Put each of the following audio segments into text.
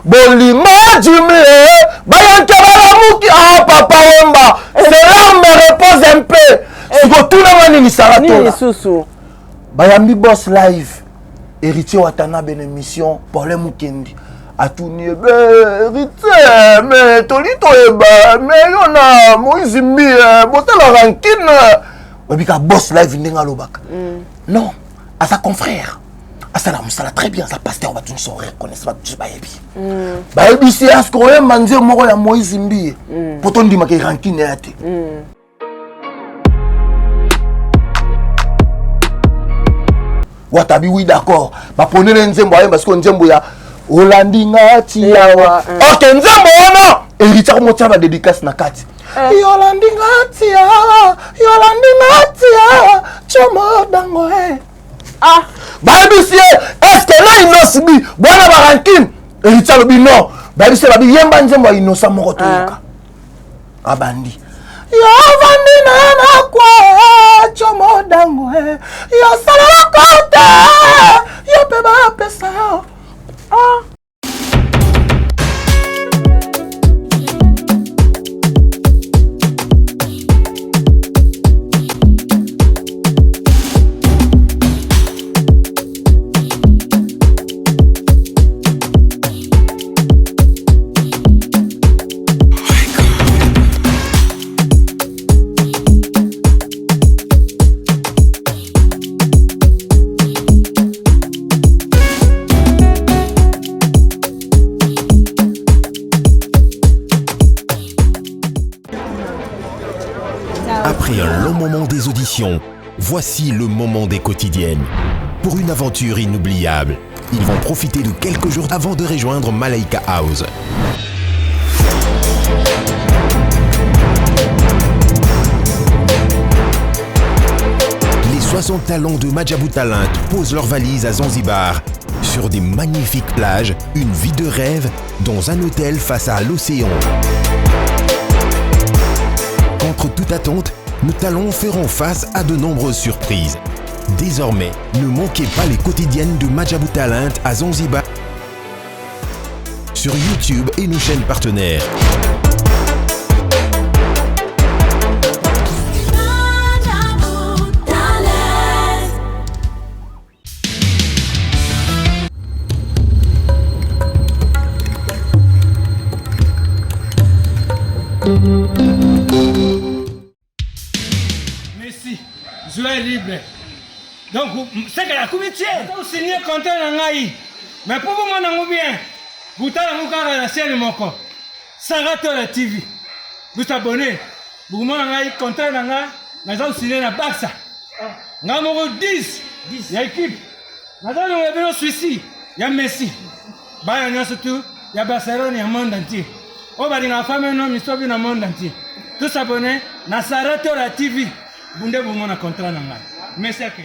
Bolima jumle, bayanke balamuki, ah papa wemba, c'est là me repose un peu. Siko tout le monde ni saratola. Bayambi boss live, héritier watana ben émission, Paul Mukendi. Atuni héritier, mais tolito eba, mais yona Moïse Mbi, botela rankine. Wabika boss live ndenga lobaka. Non, à sa confrère. Ça la très bien, ça pasteur va tout son reconnaître pas tout bayebi. Bayebi c'est à ce qu'on aime manger moko ya Moïse Mbi. Poto ndima ke rankine ate. Watabi oui d'accord. Ba pone le nzembo aye parce que nzembo ya Olandinga tiawa. OK nzembo ono. Héritier mo tia ba dédicace na kati. Yolandinga tiawa, Yolandinga tiawa, chomo dango Ah, baby est-ce que là innocent bona barankine héritier lobi non baby c'est baby yemba nzembo innocent moko toyoka abandi yo vandi na kwa chomo dango yo sala kota yo pe ba pesa ah. Après un long moment des auditions, voici le moment des quotidiennes. Pour une aventure inoubliable, ils vont profiter de quelques jours avant de rejoindre Malaika House. Les 60 talents de Madjabou Talent posent leurs valises à Zanzibar. Sur des magnifiques plages, une vie de rêve dans un hôtel face à l'océan. Contre toute attente, nos talents feront face à de nombreuses surprises. Désormais, ne manquez pas les quotidiennes de Madjabou Talent à Zanzibar sur YouTube et nos chaînes partenaires. Merci. Joie libre. Donc, c'est que la comité, vous signez contrat dans l'AI. Mais pour vous, mon bien, vous avez la chaîne mon corps. Saratola TV. Vous abonnez. Vous avez contrat dans l'AI. Nous avons signé la Barça. Nous avons 10. Il y a équipe. Nous avons Suisse. Il y a Messi. Il y a surtout, il y a Barcelone, il y a le monde entier. On va dire que la femme est un homme, il dans le monde entier. Tous abonnés, na Saratola TV. Vous avez un contrat dans l'AI. Merci à qui.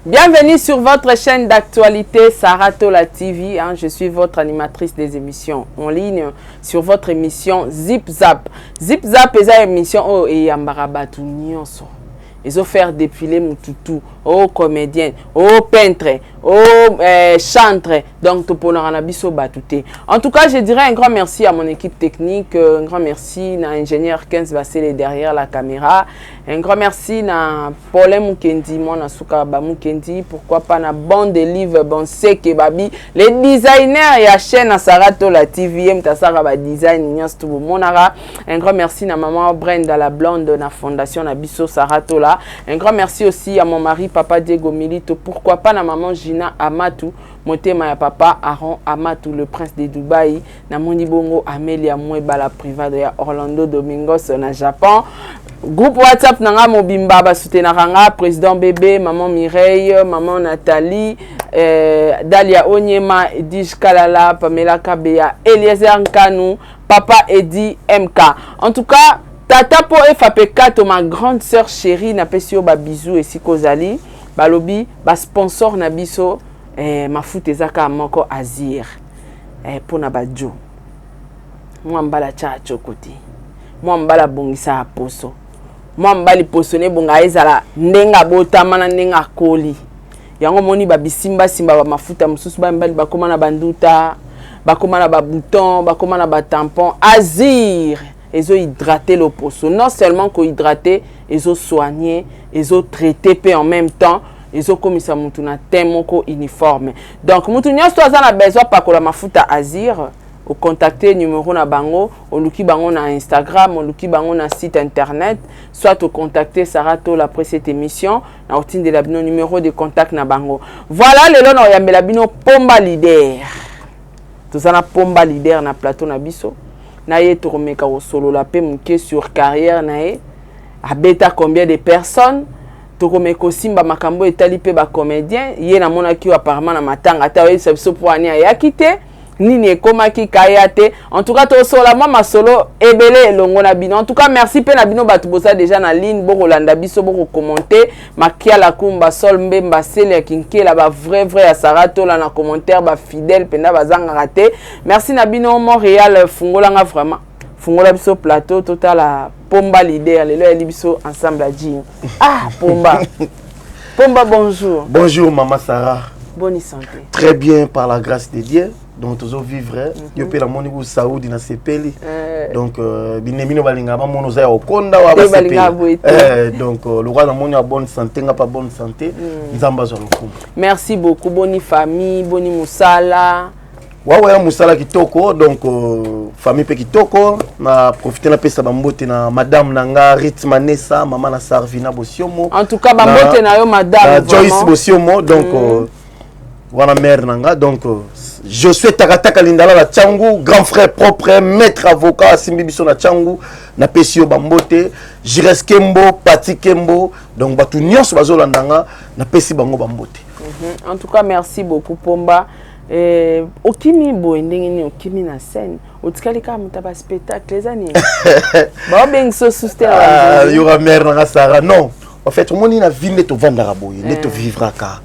Bienvenue sur votre chaîne d'actualité Saratola TV. Je suis votre animatrice des émissions en ligne sur votre émission Zip Zap. Zip Zap est une émission où il y a Mbarabatu Nyonso. Ils ont fait défiler Moutoutou, aux comédiens, aux peintres, aux chantres. Donc, tout pour nous batouté. En tout cas, je dirais un grand merci à mon équipe technique. Un grand merci à l'ingénieur 15 Bassele derrière la caméra. Un grand merci à Paul Mukendi, mon Asuka Mukendi. Pourquoi pas na bande de livres, bon seke babi. Les designers et la chaîne à Saratola TV, Mtasara design, Nias tout monara. Un grand merci à maman Brenda la blonde na fondation na Bisso Saratola. Un grand merci aussi à mon mari papa Diego Milito. Pourquoi pas na maman Gina Amatou. Motema ya papa Aaron Amatou, le prince de Dubaï. Na moni bongo Amelia Mweba la private ya Orlando Domingos na Japon. Groupe WhatsApp nanga mobimba ba soutenaranga président bébé, maman Mireille, maman Nathalie, Dalia Onyema, Edij Kalala, Pamela Kabea, Eliezer Nkanou, papa Edi MK. En tout cas, Tata po FAP4, ma grande sœur chérie, na pesio ba bisou et sikozali, balobi, ba sponsor na biso, ma fout ezaka moko azir, pour na badjo. Mwambala cha chokoti. Mwambala bongisa poso. Mwambali poso ne bonga ezala ndenga botama na ndenga koli. Yango moni babisimba simba ba mafuta mususu ba mbali bakoma na banduta, bakoma na ba bouton, bakoma na ba tampon. Azir, ezo hydrater le poso. Non seulement ko hydrater, ezo soigner, ezo traiter pe en même temps. Ezo komisa mutu na temoko uniforme. Donc mutu nyonso azana besoin pakola mafuta Azir. Au contacter numéro na bango, au luki bango na Instagram, au luki bango na site internet, soit au contacter Sarah Tol après cette émission, na otine de la bino numéro de contact na bango. Voilà le long ya mbela bino pomba leader. Tozana pomba leader na plateau na biso. Na ye to remeka au solo la pe muke sur carrière na ye. Abeta combien de personnes? Tokomeko simba makambo etali pe ba comédien, ye na mona ki apparemment na matanga ta ye sebso pour ani ya kité. Nini ekomaki kayate. En tout cas, to sola moi ma solo ebele longo na bino. En tout cas, merci pe na bino batu bosa déjà na ligne bo Rolanda biso bo commenter makia la kumba sol mbemba sele kinke la ba vrai à Sarah Tol na commentaire ba fidèle penda bazanga raté. Merci na bino Montréal fungola nga vraiment. Fungola biso plateau total à pomba leader lelo eli biso ensemble à Jim. Ah pomba. Pomba bonjour. Bonjour maman Sarah. Bonne santé. Très bien par la grâce de Dieu. Donc tous vivre yo pe la moni ku Saoudi na sepeli donc binemino balinga ba mono za okonda wa sepeli donc le roi na moni a bonne santé nga pas bonne santé nzamba zo lokumu. Merci beaucoup, bonne famille, bonne musala. Ouais musala kitoko donc famille pe kitoko na profiter na pesa bambote na madame nanga Ritma Nessa maman na Sarvina Bosiomo. En tout cas bambote na yo madame Joyce Bosiomo donc wana mère nanga donc je suis Takataka Lindala la Tchangou, grand frère propre, maître avocat, Simbi Biso la Tchangou, na Pesio Bambote, Jires Kembo, Pati Kembo, donc batu nyos bazolandanga, na Pesi Bango Bambote. En tout cas, merci beaucoup Pomba. Okimi boendengeni okimi na scène. Otikali ka mutaba spectacle les années. Ba beng so souster. Il y aura mère na Sarah non. En fait, on na ville to vandara boye, ne to vivra ka.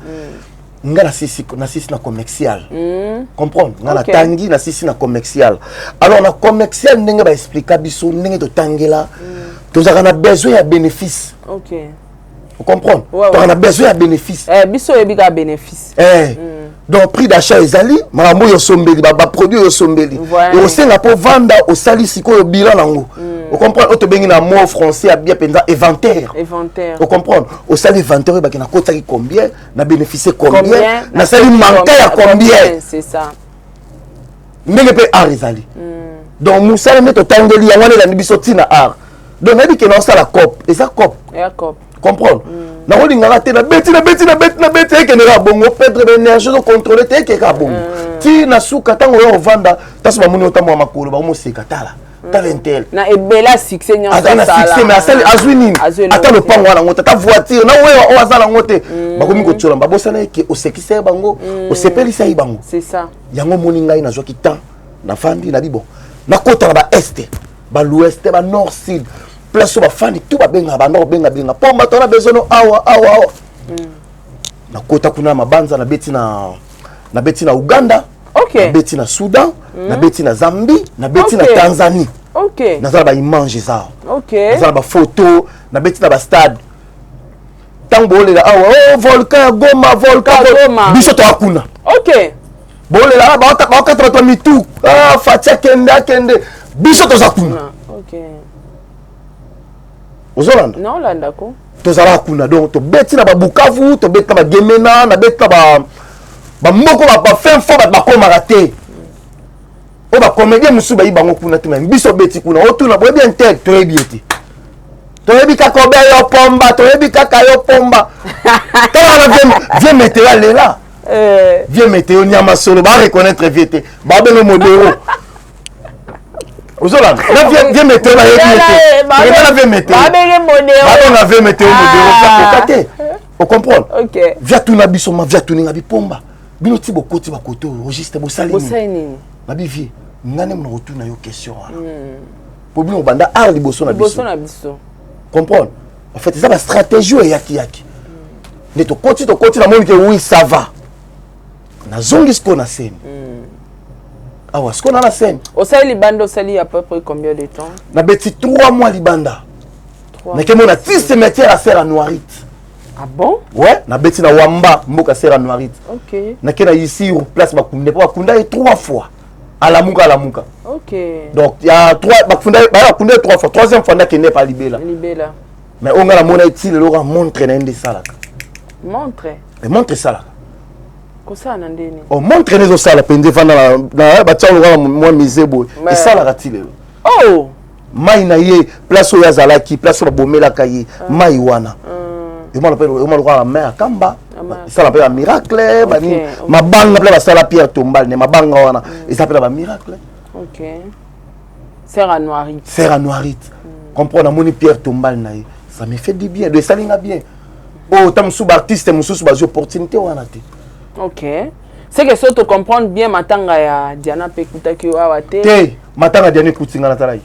Nga na sisi na commercial. Comprendre? Nga na tangi na sisi na commercial. Alors na commercial ndenge ba expliquer biso ndenge to tangela. Tozaka na besoin ya bénéfice. OK. Vous comprenez? On a besoin de bénéfice. Biso ebika bénéfice. Donc prix d'achat ezali, marambo yo sombeli, ba produit yo sombeli. Et aussi na po vendre au sali siko yo bilan nango. Vous comprenez? Auto bengi na mot français a bien penza inventaire. Inventaire. Vous comprenez? Au sali inventaire ba na kota ki combien, na bénéficier combien, na sali manquer à combien. C'est ça. Ndenge pe art ezali. Donc musala meto tangeli ya wana na biso tina art. Donc na bi ke na sala cop, et ça cop. Et cop. Comprendre? Na ko lingaka te na beti ke na bongo perdre l'énergie de contrôler te ke ka bongo. Ti na suka tango yo vanda, taso ba muni otamwa makolo ba mo seka tala. Talentel. Na ebela succès nyonso sala. Na succès mais asali azwini. Ata le pango wana ngota ta voiture na wewa o azala ngote. Ba komi ko tsola ba bosana ke o sekisa bango, o sepelisa bango. C'est ça. Yango moni ngai na zwa ki temps na fandi na bibo. Na kota na ba est, ba l'ouest, ba nord sud. Place ba fani tout ba benga ba no benga pomba tona besoin awa na kota kuna mabanza na beti na Uganda, na beti na Soudan, na beti na Zambie, na beti na Tanzanie. OK. Na za ba image ça. OK. Na za ba photo, na beti na ba stade. Tango le awa volcan Goma biso to akuna. OK. Bole la ba 83 mitu. Fatia kende biso to zakuna. OK. Ozolanda? Non, landa ko. Tozala kuna donc to beti na ba Bukavu, to beti na ba Gemena, na beti na ba moko ba fin fo ba koma raté. O ba comédien musu ba ibango kuna te même biso beti kuna o tuna bo bien tête to ebieti. To ebi ka ko be yo pomba, to ebi ka yo pomba. Tala na viens mettre là. Viens mettre o nyama solo ba reconnaître viete. Ba be no modelo. Ozolanda, viens mettre là viens mettre. On avait mettre au modèle on comprend. OK. Via tout na biso ma via tout nga bipomba. Bino ti bokoti ba koto registre bo sali. Na bi vie. Ngane mo retourna yo question wana. Pour bino banda ar liboso na biso. Comprendre. En fait, ça va stratégie yaki. Ne to koti na moni que oui ça va. Na zongi sko na scène. Ah ouais, ce qu'on a la scène. Au sein Libanda, ça y a à peu près combien de temps? Na beti 3 mois Libanda. 3 Mais que mon artiste métier à faire à Noirite. Ah bon? Ouais, na beti na Wamba, mboka sera Noirite. Ok. Na kena ici sur place bakunda pas bakunda 3 fois. À la muka. Ok. Donc il y a 3 bakunda 3 fois. Troisième fois na kene pas libela. Libela. Mais on a la mona utile lora montre na inde sala. Montre. Mais montre ça là. Kosa na ndeni. Oh montre les sala pende vanda na ba tsa lora moi misebo. Et ça la ratile. Oh. Mai na ye place oyo azalaki place oyo babomelaka ye mai wana emalokaka mai akamba esala mpe bamiracle bani mabanga mpe basala pierre tombal ne mabanga wana eza mpe na bamiracle Serre à Noirite comprendre namoni pierre tombal na ye ça me fait du bien de esalinga bien oyo ta mosusu baartiste mosusu bazwi opportunité wana te. Ok, c'est que ça te comprendre bien matanga ya Diana mpe ekutaki yo awa te matanga Diana ekutinga na talaki.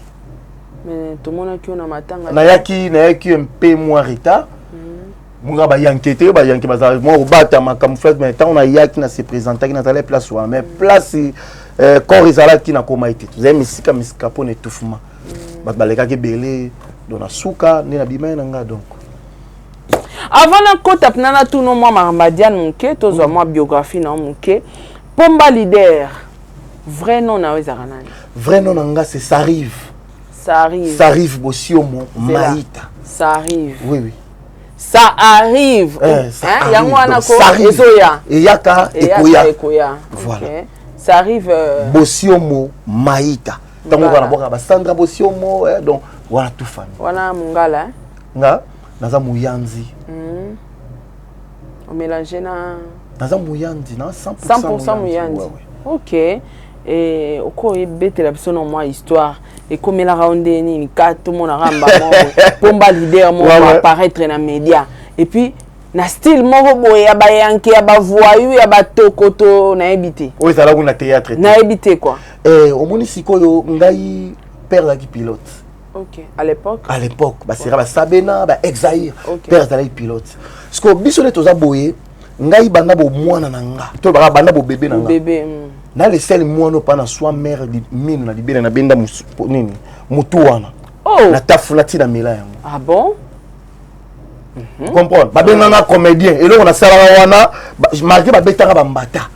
Mais tout le monde a qui on a matanga. Nayaki un peu moins retard. Munga ba yankete ba yanki bazar moi au bata ma camouflage mais tant on a yaki na se présenter na tala place wa mais place corps izala qui na koma été. Vous avez misika pour étouffement. Ba baleka ke belé dona suka ni na bima na nga donc. Avant na kota pnana tout no moi Marambadian Munke to zo moi biographie na Munke. Pomba leader. Vrai nom na wezara nani? Vrai nom nga c'est ça arrive. Ça arrive. Ça arrive Bosiomo Maïta. Ça arrive. Oui. Ça arrive. Ça arrive. Yangwana ko ezoya. Eyaka ekoya. Voilà. Ça arrive Bosiomo Maïta. Tango kana boka ba Sandra Bosiomo donc voilà tout famille. Wana mungala. Nga naza muyanzi. On mélange na naza muyanzi na 100% muyanzi. OK. Et au cours bête la personne en moi histoire et comme la ronde ni tout mon ramba pomba leader mon apparaître dans média et puis na style moko boye ya ba yanke ya ba voyou ya ba tokoto na ebité oui ça là on a théâtre na ebité quoi au munisiko yo ngai père la pilote. OK à l'époque ba sera ba Sabena ba Exaïr père la pilote parce que biso les toza boye ngai banda bo mwana na nga to ba banda bo bébé na nga bébé na le sel mwana pa na soi mère di mine na libere na benda nini mutu wana na tafuna tina mila yango. Ah bon? Comprendre ba benga na comédien et là on a sala wana marqué ba betanga ba mbata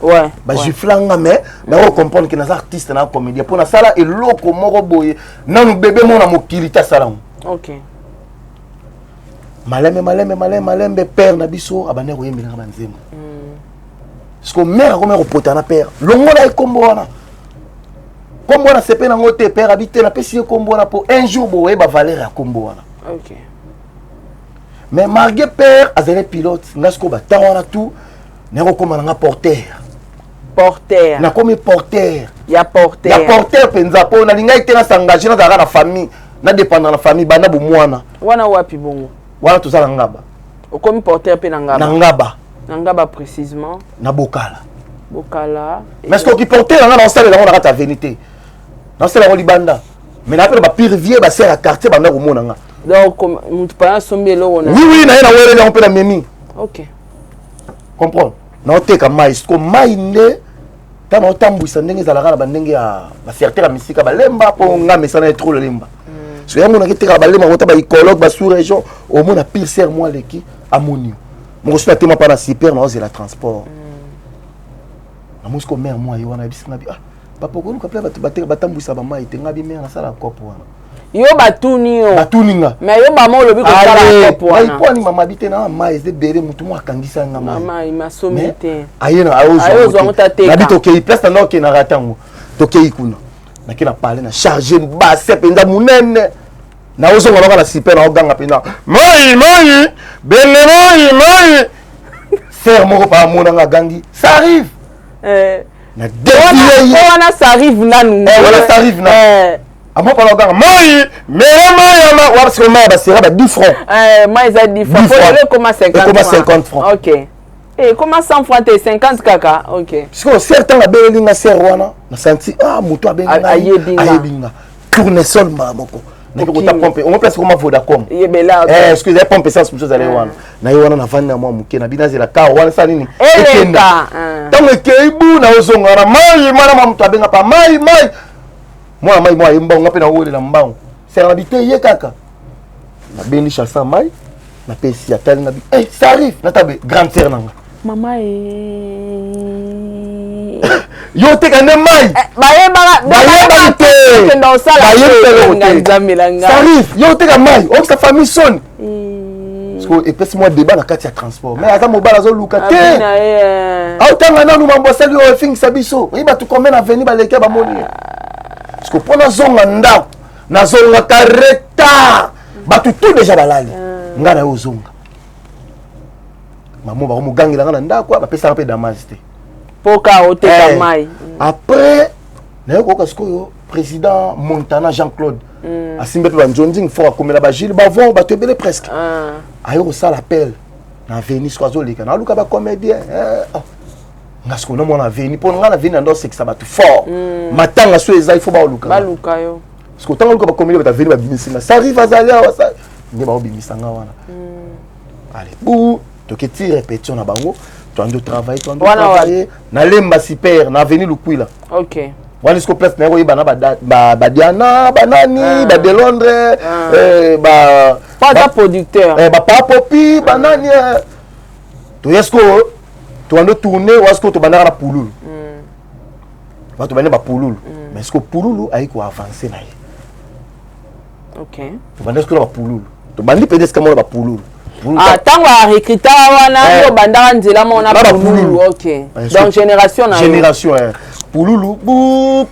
ba jiflanga mais na comprendre que na artiste na comédien pour na sala et loko moko boye na no bébé mona mokilita sala. OK. Malembe père na biso abane ko yembela ba nzema. Parce que mère comme repota na père longo na ekombo wana kombo wana sepe na ngote père habité na pesi ekombo wana pour un jour boye ba valeur ya kombo wana. OK. Mais margué père azele pilote ngasko ba ta wana tout neko koma na porteur na comme porteur ya porteur penza po na linga ite na s'engager na za na famille na dépendre la famille bana bo mwana wana wapi bongo wana to za ngaba o comme porteur pe na ngaba précisément na Bokala. Mais ce qui portait dans salle dans la vérité. Dans salle Libanda. Mais na ba pire vieux ba sert à quartier banda ko monanga. Donc mutu pa sombelo wona. Oui na wele on peut la memi. OK. Comprendre. Na oteka mais ko mai ne tana otambwisa ndenge za la bandenge ya ba certain la misika ba lemba po nga mesana trop le lemba. So ya mona kiteka ba lemba ngota ba écologue ba sous région au mona pire ser moi leki amoni. Mon suis tellement pas na super na la transport. Na musko mère moi yo na bisinga bi papa ko ko pla batambwisa ba mai te ngabi mère na sala kopo wana. Yo batuninga. Mais yo mama olobi ko sala kopo wana. Ai poni mama bite na mai ze bere mutu mo akangisa nga mai. Mama imasomite. Ayena ayozo mutate. Na bito ke place na ke na ratango. To ke ikuna. Na ke na parler na charger ba se penda munene. Na ozo ngona na super na oganga penda. Mai faire mon repas mon gangi ça arrive na wana ça arrive nanu voilà ça arrive na amo pa oganga mai wa parce que mai ba sera ba 10 francs mai za 10 francs comment 50 francs OK et comment 100 francs et 50 kaka OK parce que certains la belinga ser wana na senti muto abenga ayebinga tournesol maboko na ko ta pompe on place comment Vodacom est-ce que vous avez pompé ça sur chose aller wana na yo wana na vanda moi muke na bina zela ka wana sa nini Tant que Keibu na ozongara mai mana mamuto abenga pa mai. Moi mai moi mbonga pe na wole la mbang. C'est habité ye kaka. Na beni chassa mai. Na pesi ya tel na bi. Eh ça arrive na tabe grande sœur nanga. Maman Yo te kande mai. Ça arrive. Yo te kande mai. Oh sa famille sonne. Et puis moi débat na kati ya transport. Mais ata mobala zo luka te. Ah tanga na nous mamboseli o fing sabiso. Oui ba tu combien na venir ba leke ba moni. Parce que pona zonga ndako. Na zonga kareta. Ba tu tout déjà balali. Nga na ozonga. Maman ba mugangela nga ndako ba pesa pe damage te. Poka o te mai. Après na yo ko sikoyo président Montana Jean-Claude. Asimbe pe ba njonding fort akomela ba Gilles Bavon ba tebele presque. Ayo ça l'appel na Venise kwazo leka na luka ba comédien ngasko na mona Venise pour nga na Venise ndo sexa ba tu fort matanga so eza il faut ba luka yo parce que tant luka ba comédien ba Venise ba bimisa ça arrive azalia ça nge ba bimisa nga wana allez pour to que ti répétition na bango tu ando travailler na lemba super na Venise lukwila. OK. Wani sko place na yoyeba na ba Diana banani ba de Londres ba pas producteur ba Papopi banani to yesko to ando tourner wasko to banana pululu ba to banana ba pululu mais esko pululu aiko avancer na ye. OK. To banana esko ba pululu to bandi peut-être que ba pululu tango a recruter wana yo bandaka nzela mona pululu. OK. Donc génération Pululu,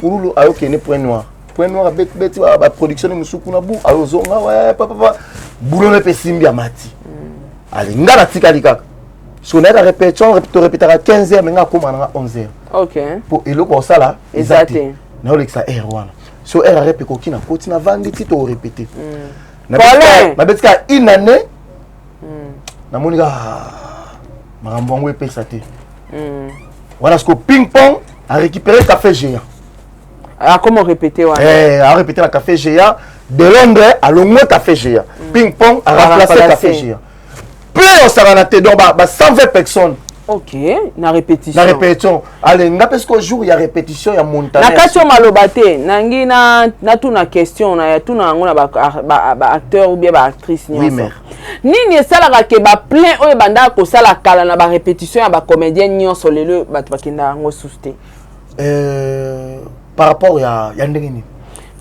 Pululu, ah ok, ne point noir. Point noir, bête, ba production de musuku na bu, azonga, ouais, papa, boulot ne peut simbi à mati. Allez, ngana tika lika. Si on est à répétition, répétera 15h, mais nga komana 11h. OK. Pour elo ko ça là, exacté. Na olexa R wana. So R répé ko kina ko tina vandi tito répéter. Na betka une année. Na monika marambo ngwe pesa te. Voilà ce que ping-pong a récupéré le café géant. Ah, comment répéter a répété le café géant. De Londres à le café géant. Ping-pong a remplacé le café géant. Puis on s'en a été donc 120 personnes. OK, na répétition. Na répétition. Allez, parce qu'au jour il y a répétition, il y a montage. Na question malobate, nangi na tout na question na tout na ngona ba acteur ou bien ba actrice ni. Oui, mais nini esalaka ke ba plein oyo banda ko sala kala na ba répétition ya ba comédien nyonso lelo bato bakenda ngo souste. Par rapport ya ndengeni.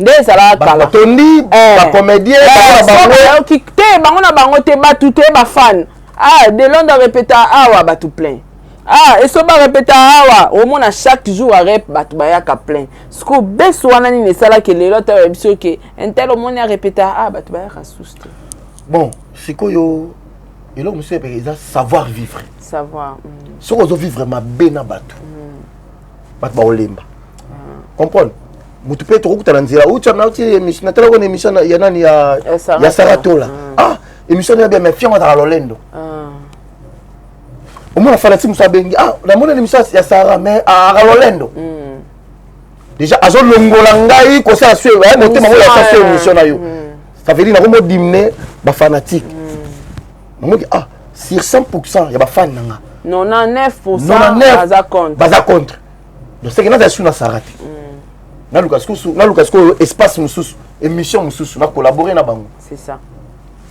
Nde sala kala. Tondi ba comédien ba ki te bango na bango te ba tout ba fan. Ah, de Londres répéta awa ba tout plein. Ah, et so ba répéta awa au moins chaque jour à rep ba tout ba ya ka plein. Sko beso wana ni sala ke lelo ta biso ke entel au moins a répéta ah ba tout ba ya ka souste. Bon, c'est quoi yo? Et là, monsieur, il a savoir vivre. Savoir. Si on veut vivre ma bena batou. Bat ba olemba. Comprendre? Mutu pe to kuta nzira. Ou tu as une émission, na tala une émission ya nani ya Saratola. Ah, émission ya bien mais fiant dans Lolendo. Au moins la fala timu sabengi. Ah, la mona émission ya Sara mais à Lolendo. Déjà azo longola ngai ko sa sué, ouais, monter ma sa émission na yo. Ça veut dire na ko dimné ba fanatique. Maman dit ah, sur 100% il y a ba fan nanga. 99% baza contre. Donc c'est que na sur na Sarati. Na Lucasco espace mususu, émission mususu na collaborer na bango. C'est ça.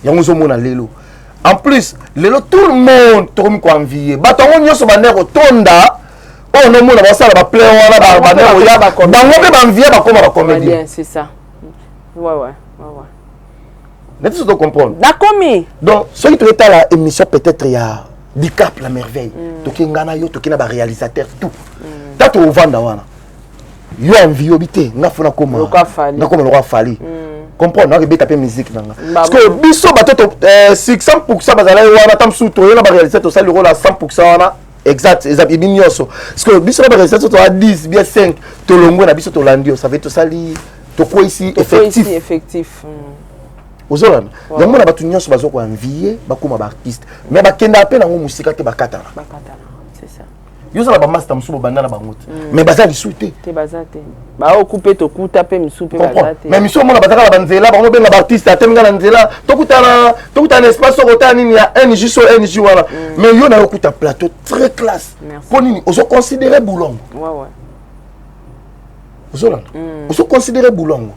Yango zo mona lelo. En plus, lelo tout le monde tourne ko envier. Batongo nyoso banero tonda. Oh non mona ba sala ba play wana ba banero ya ba bango be ba envier ba koma ba comédien. C'est ça. Ouais. N'est-ce pas comprendre? D'accord. Donc, ce qui traite la émission peut-être il y a Dicap la merveille. Toki ngana yo toki na ba réalisateur tout. Tato ovanda wana. Yo envie obité, nga fona koma. Na koma le roi Fali. Comprendre, na rebeta pe musique nanga. Parce que biso batoto 600% bazala wana tam suto yo na ba réalisateur ça le rôle à 100% wana. Exact, exact, ibinyoso. Parce que biso na ba réalisateur to a 10 bien 5 to longo na biso to landio, ça veut to sali to quoi ici effectif. Ozolana. Yango na batu nyonso bazoko envier bakoma ba artiste. Mais bakenda pe nango musika te bakatana. C'est ça. yo ça la master musu banda na bango mais baza lisuté te bazate ba occuper to kuta pe misu pe bazate mais misu mona bazaka la banzela bango benga ba artiste ateminga na nzela tokuta na espace okota nini ya NJ so NJ wala mais yo na okuta plateau très classe pour nini oso considérer Boulongo ouais oso là oso considérer Boulongo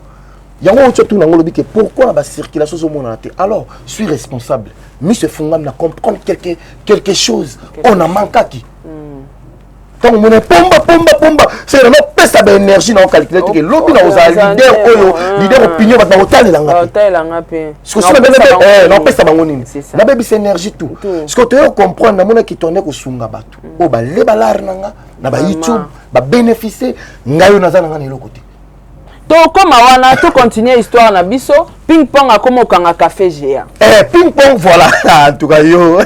yango oto na ngolobi que pourquoi la circulation so mona te alors je suis responsable Monsieur Fungam na comprendre quelque chose on a manqué qui quand on est pomba c'est vraiment pesa ba énergie na calculer que lobi na oza leader opinion ba hôtel la ngape ce que ça bébé non pesa bango nini na bébé c'est énergie tout ce que tu comprendre na mona ki tourner ko sunga batu o ba le balar nanga na ba YouTube ba bénéficier ngayo na zana ngana eloko te to koma wana to continuer histoire na biso ping pong akoma okanga café géant ping pong voilà en tout cas yo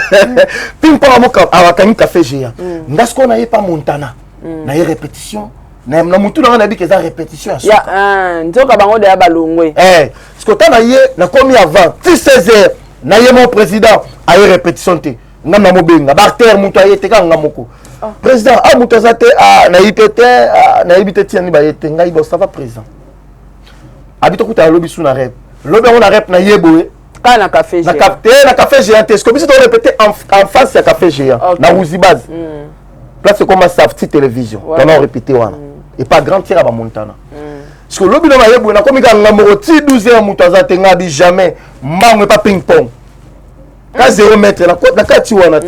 ping pong awakani café géant ndasko na yepa Montana na ye répétition na mutu na bi que ça répétition ya nzoka bango de balongwe ce que tana ye na komi avant 16h na ye mon président a ye répétition te ngam na mobenga barter mutu ayete ka ngamoko président a mutu zate na IPT na ibite tiani ba yete ngai bo ça va président habito kuta lobi sous na rep lobi on a rep na yeboé kana café géant na café géant est-ce que biso to répéter en face ya café géant na Ouzibaz place comme ça petite télévision on a répété wana et pas grand tir à Montana parce que lobi na yeboé na komi ka ngamoro ti 12h mutu azate ngabi jamais mbango pas ping pong ka 0 mètre na kati wana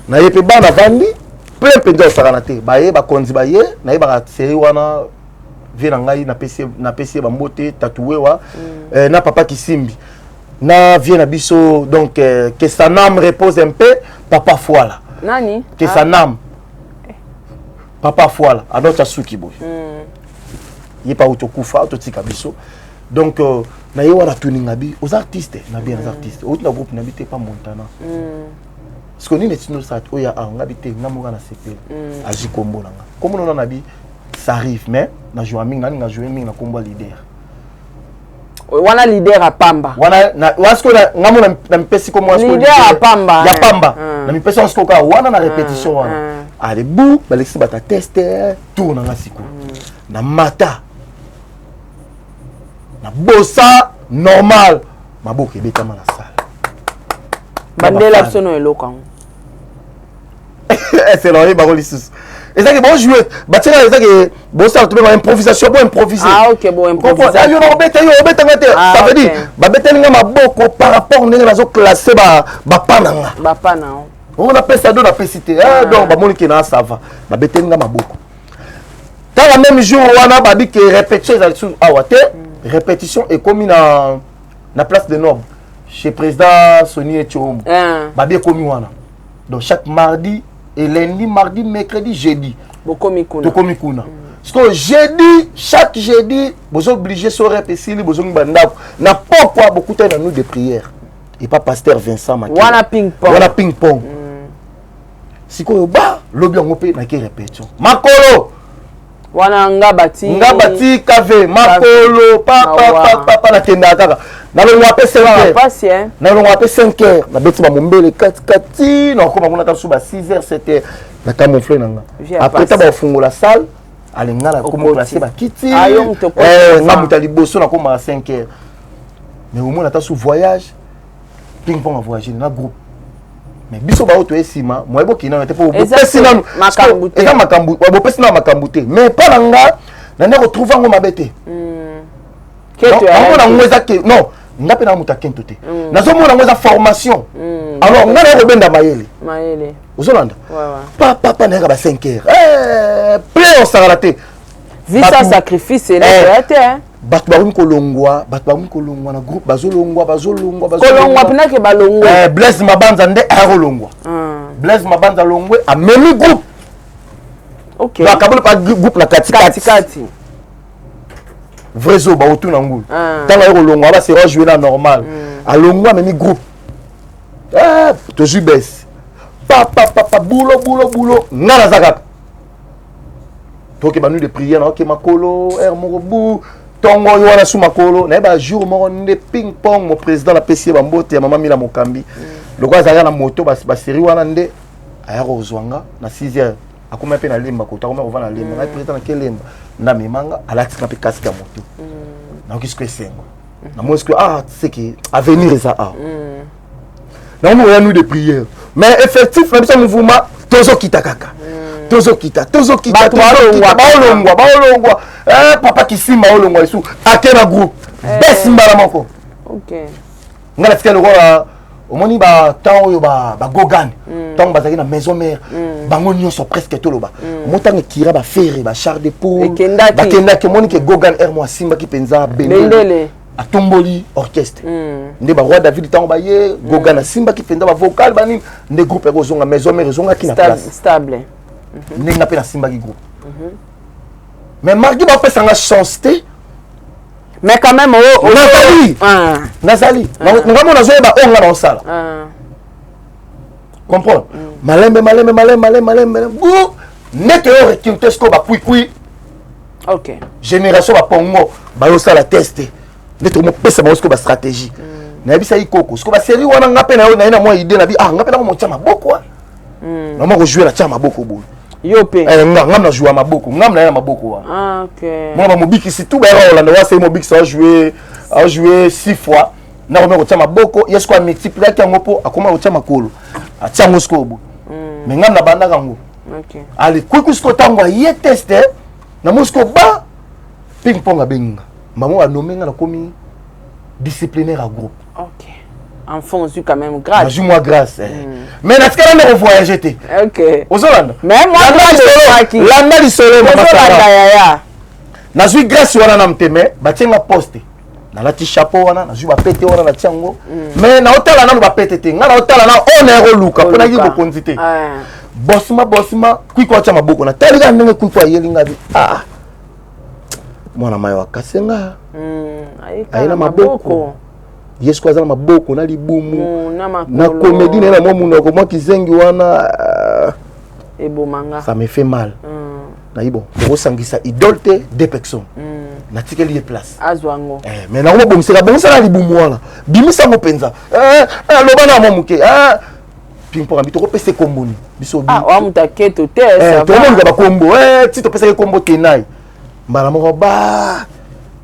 na yepe bana vandi plein penza osakana te baye bakonzi baye na ye ba série wana vient ngai na PC ba mbote tatoué wa na papa Kisimbi na vient na biso donc que sa âme repose un peu papa Fouala nani que sa âme papa Fouala adota suki boy yi pa utokufa utotika biso donc na ye wana tuninga bi aux artistes na bien les artistes autre groupe n'habite pas Montana ce qu'on est tino ça oya ngabite ngamuga na CPL aji kombo nanga comme on a bi ça arrive mais na jouer mingi na jouer mingi na combo leader wana leader a pamba wana na wasko na ngamu na mpesi comme wasko leader a pamba ya pamba na mpesi wasko ka wana na répétition wana allez bou balexi bata tester tourne na siku na mata na bossa normal maboke betama na salle bandela sono eloko c'est l'oreille barolisus. Et ça que bon jouer, bah tiens ça que bon ça tu peux improvisation bon improviser. Ah OK bon improvisation. Yo ça veut dire bah betelinga maboko par rapport ndenge nazo classer ba pananga. Ba pana. On appelle ça don apicité. Donc ba moni ki na ça va. Ba betelinga maboko. Dans la même jour wana ba dit que répétition za sous awate, répétition est comme na place de Noble chez président Soni Etchombo. Ba bien comme wana. Donc chaque mardi et lundi, mardi, mercredi, jeudi. Bokomikuna. Parce que jeudi, chaque jeudi, vous êtes obligé de se répéter, vous êtes obligé n'a pas quoi beaucoup de nous de prières. Et pas pasteur Vincent Maki. Wana ping pong. Wana ping pong. Si vous bah, l'objet on peut na répétition. Makolo. Wana ngabati kave makolo papa na tenda kaka. Na lo ngapé 5h. Patient. Na lo ngapé 5h. Na beti ba mombele 4 na koma kuna tasu ba 6h 7h. Na camoufler nanga. Après ta ba fungola salle, alinga la komo placer ba kiti. Na mutali boso na koma 5h. Mais au moins na tasu voyage. Ping pong a voyager na groupe. Mais biso ba auto esima, moi ebo kina te po pesi na makambu. Eza makambu, bo pesi na makambu te. Mais pas nanga, na ne retrouver ngo mabete. Donc on a ngweza ke non, ngape na muta kento te. Nazo mona ngweza formation. Alors ngana robenda mayele. Mayele. Ozolanda. Papa na ba 5h. Plein on s'arrête te. Visa sacrifice là te hein. Bat ba kolongwa na groupe bazolongwa kolongwa pina ke balongwa Blaise Mabanza nde akolongwa Blaise Mabanza longwe a même groupe OK ba kabula pas groupe na kati vrai zo ba otu na ngulu tanga kolongwa ba se jouer na normal alongwa même groupe to jubes papa boulot ngana zakaka toke ba nu de prière na OK makolo morobu tongo yo wana sous makolo na ba jour moko nde ping pong mo président la PC ba mbote ya mama Mila Mokambi le quoi za na moto ba série wana nde aya kozwanga na 6h akoma pe na lemba ko takoma kovana lemba ngai président na kelemba na memanga alati na pe casque ya moto na okisi ko esengo na moi que c'est que avenir ça na mo ya nous de prière mais effectif na biso mouvement tozo kita kaka tozo kita baolongwa papa kisima olongwa isu akena groupe bes mbala moko OK ngala tikelo ko omoni ba temps oyo ba gogan tant bazaki na maison mère bango nyonso presque toloba motanga kira ba ferre ba char de poule bakenda ke moni ke gogan air mo simba ki penza bendele atomboli orchestre nde ba roi David tant ba ye gogan simba ki penza ba vocal ba ni nde groupe ekozonga maison mère zonga ki na place stable nde ngape na simba ki groupe mais margi ba pesa nga chance te. Mais quand même, Nazali. Nous zoeba onga na osala. Comprends? Malembe. Bou, net yo recruter ce ko ba kui. OK. Génération ba pongo, ba yo sala tester. Net mo pesa ba sko ba stratégie. Na bisa ikoko, ce ko ba série wana ngape na yo na moi idée na bi ngape na mo tia maboko. Na mo jouer na tia maboko bo. Yope. Ngam na jouer maboko, ngam na maboko. OK. Moi ba mobiki si tout ba Hollande wa c'est mobiki ça a joué 6 fois. Na ko me tia maboko, yesko a multiplier ka ngopo akoma ko tia makolo. A tia ngosko bo. Mais ngam na banda kango. OK. Ali kuikusko tango ye tester na mosko ba ping pong a benga. Maman a nommé na komi disciplinaire à groupe. OK. Enfant aussi quand même grâce. Joue-moi grâce. Mais na tika na voyager te. OK. Ozolanda. Mais moi la na solo ya. Na joue grâce wana na mteme, batenga poste. Na lati chapeau wana, na joue ba pété wana na tiango. Mais na hôtel na ba pété te. Nga na hôtel na onero luka pona ki ko konzité. Bossima kuiko acha maboko na tali ndenge kuiko ayelinga bi. Mwana mayo akasenga. Aina maboko. Yesu azala maboko na libumu na comédie na momu na ko kizengi wana ebomanga ça me fait mal na ibo ko sangisa idolte de personnes na tikeli place azwango mais na ko bomseka na libumu wana bimisa mo penza loba na momu ke ping pong abito ko pese komboni biso bi wa mutaketo te ça to mo ba kombo ti to pese kombo tenai mbala mo ba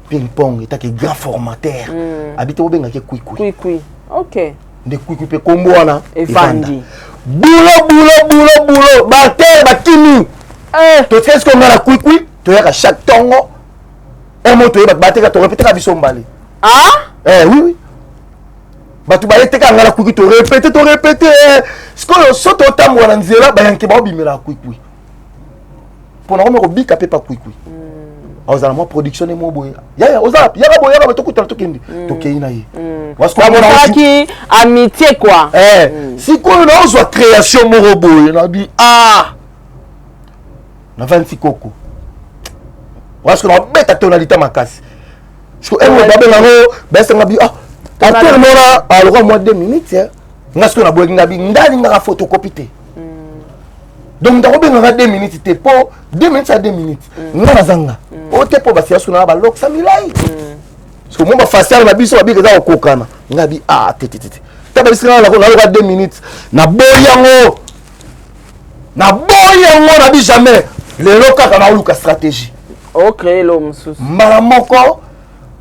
ping pong etaki grand formateur habite obenga ke kui OK nde kui pe kombo wana evandi bulo bater bakini to test ko ngala kui to yaka chaque tongo moto yeba bateka to répéter ka biso mbali oui batu ba yeteka ngala kui to répéter sko soto tambo na nzela ba yanke ba obimela kui pona ko me ko bika pe pa kui ozala mo production mo boye ya ozala yaka to kutala to kendi to keina ye parce que on qui amitié quoi si ko na ozwa création mo boye na bi na 26 koko parce que na beta tonalité makasi parce que moi d'abord na ba senga bi actuellement alors moi 2 minutes ngasko na boye ngabi ndali nga photocopie te. Donc dans le 2 minutes te po 2 minutes à 2 minutes ngana zanga o te po basia suna ba lok samilai so mo ba facial na biso ba bi za okokana ngabi tete ta ba bisina na ko na 2 minutes na boyango na bi jamais le loka kana oluka stratégie o créer l'homme sous mara moko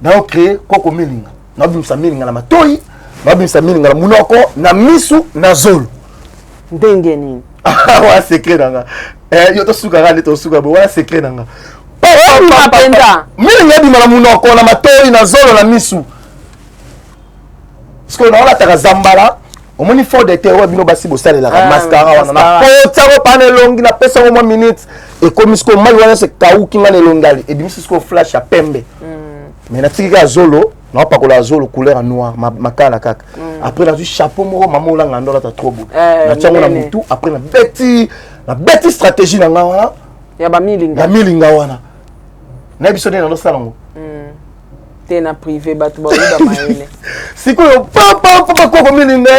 na o créer koko milinga na bimsa milinga na matoi na bimsa milinga na munoko na misu na zolo ndenge nini wa secret nanga yo to suka ngale to suka bo wa secret nanga apenda mimi ngadi mala munoko na matoi na zolo na misu parce na wala taka zambala omoni fo de terre bino basi bosale la mascara wana na potako pane longi na pesa mo minutes e komisko mali wana se kauki ngane longali e bimisi sko flash ya pembe mais na tika zolo na pas la zolo couleur noir makala kaka après na du chapeau moko maman la ngandola ta trop beau na tiango na mutu après na beti stratégie na ngana ya ba milinga wana na biso na salongo te na privé batu ba uda maele siko papa koko milinga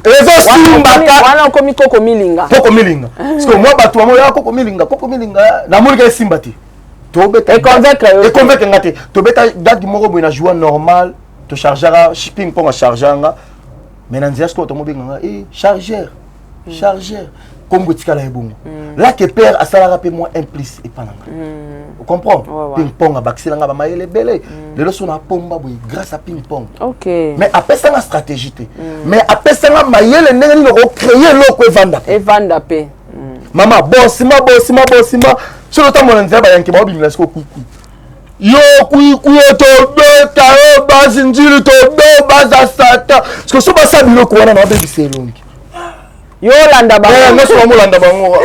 ezo simbaka wana komi koko milinga parce que moi batu mo ya koko milinga na mulika simbati et convaincre ngate to beta date moko boina jouer normal to chargera shipping pour charganga mais na nzia sko to mobenga chargeur Congo tikala ebongo. Là que père a salara pe moi implice et pananga. Vous comprenez? Ping pong a baxilanga ba mayele belé. Les leçons na pomba boy grâce à ping pong. OK. Mais après ça la stratégie. Mais après ça la mayele ndenge ni recréer loko evanda. Evanda pe. Maman bossima. Sur le temps mon nzeba ba yanki ba obimila siko kuku. Yo kui to beta yo bazinjili to be baza sata. Parce que so ba sa biloko wana na baby selongi. Yo landa ba. Non so mo landa bango.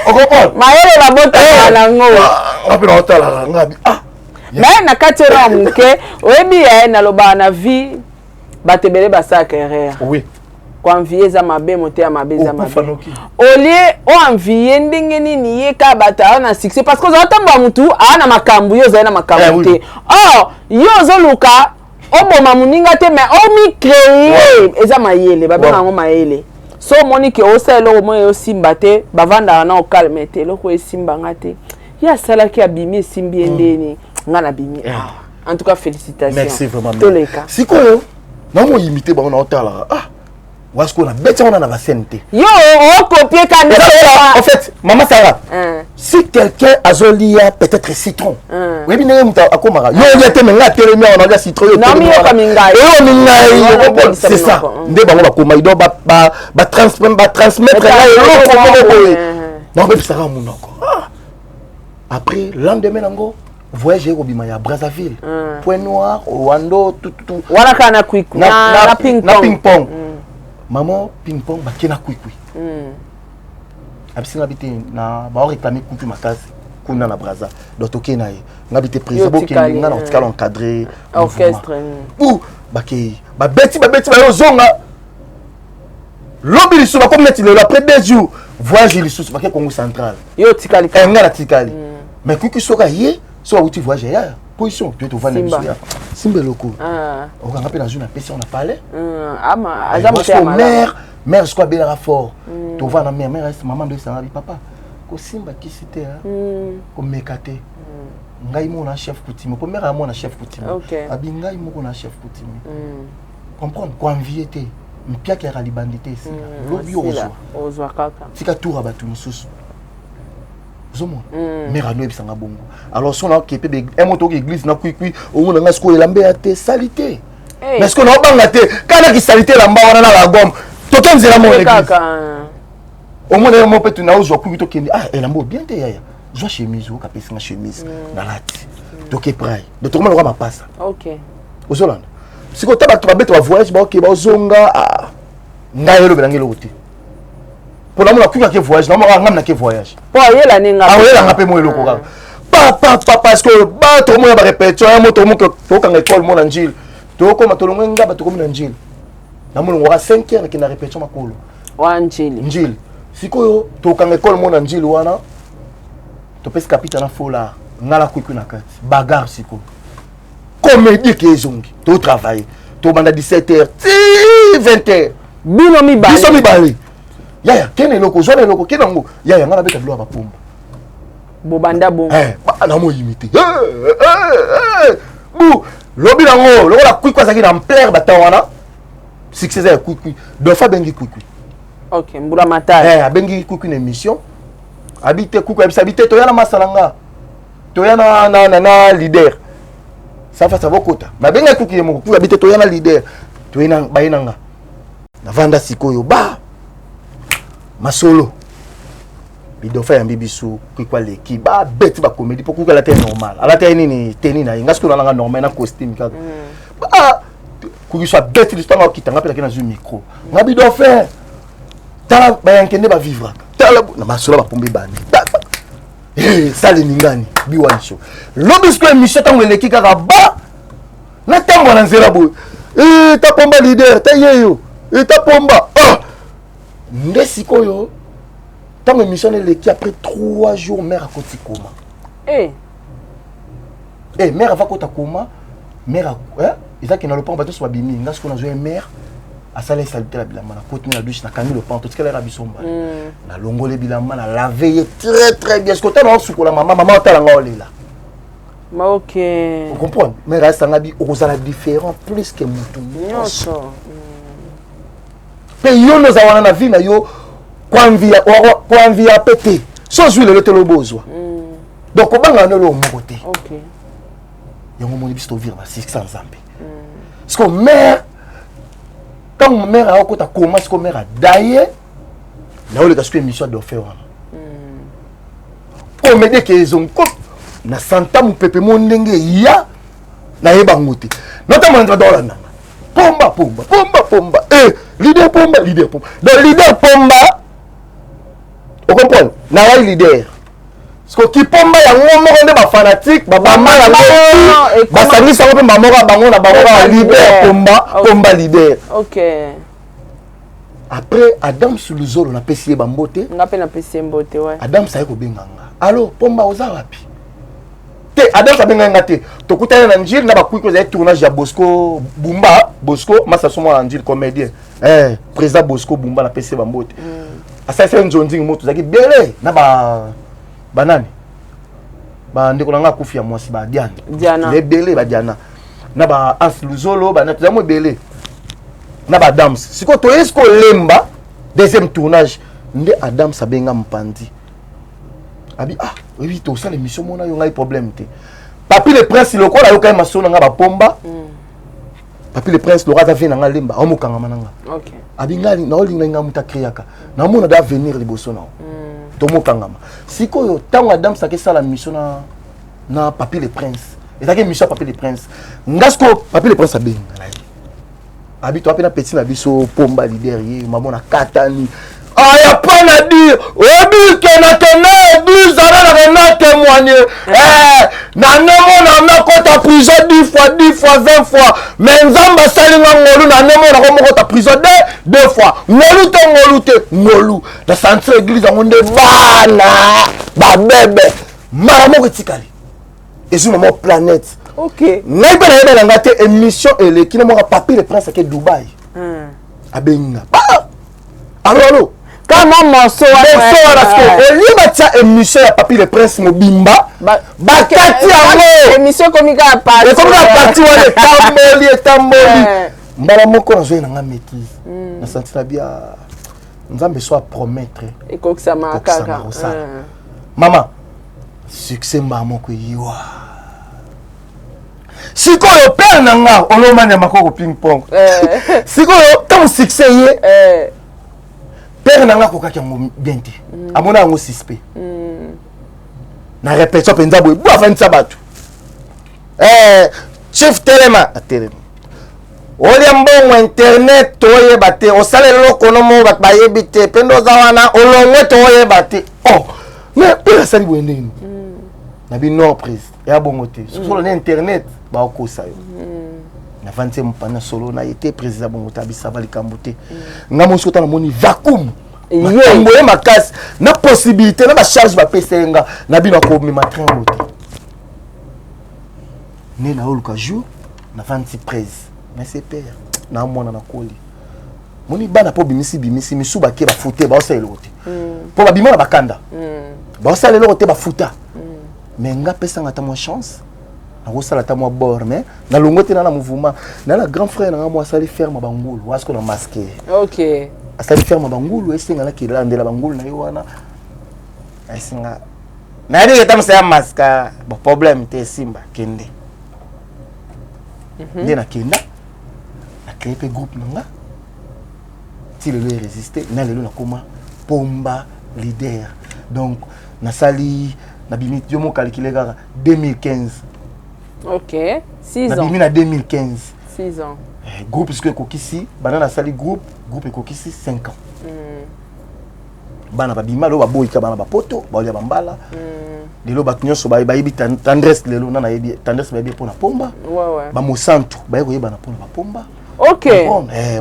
Okoko. Mayele la bota na ngo. Rapide otala ngabi. Mais na katero muke, oyebi na loba na vie batebele ba sa carrière. Oui. Kwa envier za mabe moté mabe za mabe. Olie o envier ndenge nini ye ka bata na succès parce que zo tamba mutu ana makambu yo za na makambu te. Oh, yo zo luka oboma muninga te mais o mi créer eza mayele ba benga ngo mayele. So monique o selo mo yo simba te bavanda na o calme te loko e simba ngate. Ya sala ki abimi simbi endeni ngana bimi. En tout cas félicitations. Merci vraiment. Toleka. Sikoyo na mo imiter ba na otala. Parce qu'on a bêté on a la scèneté. Yo, on copie quand même. En fait, maman Sarah, si quelqu'un a zolia peut-être citron. Oui, bien muta akomara. Yo ya te menga télémé on a citron. Non mais yo kaminga. C'est ça. Ndé bango bakoma ido ba transmettre là yo. Non mais Sarah munoko. Après lendemain nango voyage au Bimaya Brazzaville. Point Noir, Rwanda tout. Wala kana quick. Na ping pong. Maman ping-pong bakena kwikwi. Abisina bité na ba réclamer kutu makasi kuna na Brazza. Donc tokena ye. Ngabité président bokeni ngana otikala encadré orchestre. Ou baki ba beti ba yo zonga. Lobi lisu ba comme net le après 2 jours voyage lisu ba Congo central. Yo tikali. Ngana tikali. Mais kwikwi soka ye so outi voyage ya. Position tu te vois les missions. Simbe loko. On va rappeler dans une appel on a parlé. Ama azamu mère je crois bien fort. Tu vois na mère maman de ça papa. Ko simba ki cité ko mekate. Ngai mo na chef coutume. Ko mère mo na chef coutume. Abi ngai mo na chef coutume. Comprendre ko enviété. Mpia ki ra libandité ici. Lobi ozwa kaka. Tika tour ba tu mususu. Zomo mère no ebisanga bongo alors son na kepe be emoto ki église na kwikwi o na ngasko elambe ate salité mais ce qu'on a banga te kana ki salité lamba wana na la gomme to kenzela mo église au moins mo petu na ozo kwikwi to kendi elambo bien te yaya zo chemise o kapesi na chemise na lati to ke pray de tout le monde va passa OK ozolanda siko taba to babeto voyage ba OK ba ozonga ngaye lo belangelo kote pour la moula qui voyage non moi ngam na ke voyage pour y la ninga la ngape mo eloko ka papa parce que ba to mo ba répétition ya moto mo to ka école mo na njil to ko ma to longa ngaba to ko na njil na mo ngora 5 heures ki na répétition makolo wa njil sikoyo to ka école mo na njil wana to pesi kapita na fola ngala kwiku na kati bagarre siko comédie ki ezongi to travailler to banda 17h 20h bino mi bali yaya kene loko zone loko kene ngo yaya ngala beta bilo abapomba bobanda bon na mo imiter bu lobi nango loko la kwikwa zaki na plaire batawana succès ya kwikwi do fa bengi kwikwi OK mbula matari abengi kwikwi na émission habite kwikwi habite to yana masalanga to yana na leader ça fa sabokota mabenga kwikwi mo kwikwi habite to yana leader to yana bayinanga na vanda sikoyo ba masolo bidofa ya mbibisu kwikwa leki ba beti ba comédie pour kwikwa la tête normal ala tête nini teni na inga skolo na normal na costume kaka ba kwikwa soit beti l'histoire kitanga pela kina zu micro nga bidofa tala ba yankende ba vivre tala na masolo ba pombe bani ça le ningani biwan show lobisko émission tango leki kaka ba na tango na nzela boy ta pomba leader ta yeyo ta pomba nde sikoyo tant émission qui après 3 jours mère a koti coma mère va kota coma mère ils a qui dans le pan bateau soit bimi ngas qu'on a joué mère à saler saliter la bilama na côté na douche na kangi le pan tout ce qu'elle a bisomba na longole bilama na laver très bien ce que t'as dans sous la maman ta la là OK vous comprenez mère a sangabi ozala différent plus que mutu nyonso pe yo nos awana na vie na yo koanvia pété sozwi lelo te lobozwa donc kobanga no lo moko te OK yango moni biso vivre ba 600 zambe parce que mère quand mère a okota commence comme mère a daye na ole ka émission de faire pour m'aider que ils ont na santa mu pepe mo ndenge ya na yeba ngoti notamment dans la nanga pomba leader pomba donc leader pomba on comprend na ya leader parce que qui pomba ya ngomo nde ba fanatique ba mala ba sani sa ko mama bango na bango ba leader pomba leader OK après Adam Suluzolo na pesi bambote nga pe na pesi mbote ouais Adam sa ko benganga allo pomba oza wapi te Adam sa benganga te to kutana na njil na ba kuiko za tournage ya Bosco Bumba Bosco masa somo na njil comédien président Bosco Bumba na pesi bambote asa se nzondi moto zaki bele na banani ba ndeko nga kufi ya mwasi ba Diana le bele ba Diana na ba Suluzolo ba na tuzamo bele na ba Adams siko to esko lemba deuxième tournage nde Adams abenga mpandi abi oui to ça l'émission mona yo ngai problème te papi le prince le kola yo kay masona nga ba pomba papi le prince le rata vena nga lemba omukanga mananga OK abi ngali na olinga nga muta kriaka na mona da venir liboso na to mukanga siko yo tango Adams akesa la mission na papi le prince et ta mission papi le prince ngasko papi le prince abenga habito apena petit na biso pomba leader ye mamona katani aya pas na dire obi ke na tena 12 ans na témoigner na nemo na kota prison 10 fois 20 fois mais nzamba salinga ngolu na nemo na ko kota prison 2 fois ngolu te ngolu na centre église ngonde bana ba bebe mara moko tikali ezu na planète OK ngai pe na yeba ngate émission ele kina mo papi le prince ke Dubai abenga allo comment morceau parce que eli batia émission ya papi le prince mobimba bakati yango émission komika ya parti wale tamboli mbala moko na zoye na nga maîtrise na sentira bia nzambe soit promettre ekokisa makaka mama succès mbala moko yiwa sikoyo père nanga olomanya makoko ping pong sikoyo tant succès ye père nanga kokaki yango bien te amona yango suspect na répétition penza boye bo afanisa bato chef telema olia mbongo internet toyeba te osala eloko nomo bato bayebi te pende oza wana olongwe toyeba te mais père asali boye ndeni na bino prise ya bongo te solo na internet ba okosa yo na vante mpana solo na été président bongo tabisa balikambo te nga moso ta na moni vacuum ye makasi na possibilité na ba charge ba pesenga na bino ko mi matrin moto ne na oluka jour na vante prise mais c'est père na mona na koli moni bana po bimisi misu ba ke ba fouté ba osala lote po ba bimona bakanda ba osala lote ba futa mais nga pesanga ta mo chance na osala ta mo bord mais na longote na mouvement na la grand frère na moi sali ferme bangulu wasko na masqué OK asali ferme bangulu esenga na kilandela bangulu na yowana esenga na ri eta msa maska bo problème te simba kende ndena kenda na créer pe groupe nanga ti le résister na lelo na koma pomba leader donc na sali na bimi yo mo calculer kaka 2015 OK 6 na ans bimi na 2015 6 ans groupe puisque kokisi banana sali groupe ekokisi 5 ans bana babima lo baboyika bana bapoto baolia bambala lelo bato nyonso bayebi tendresse lelo nana yebi tendresse bayebi mpona pomba bamosantu baye koyeba na mpona bapomba OK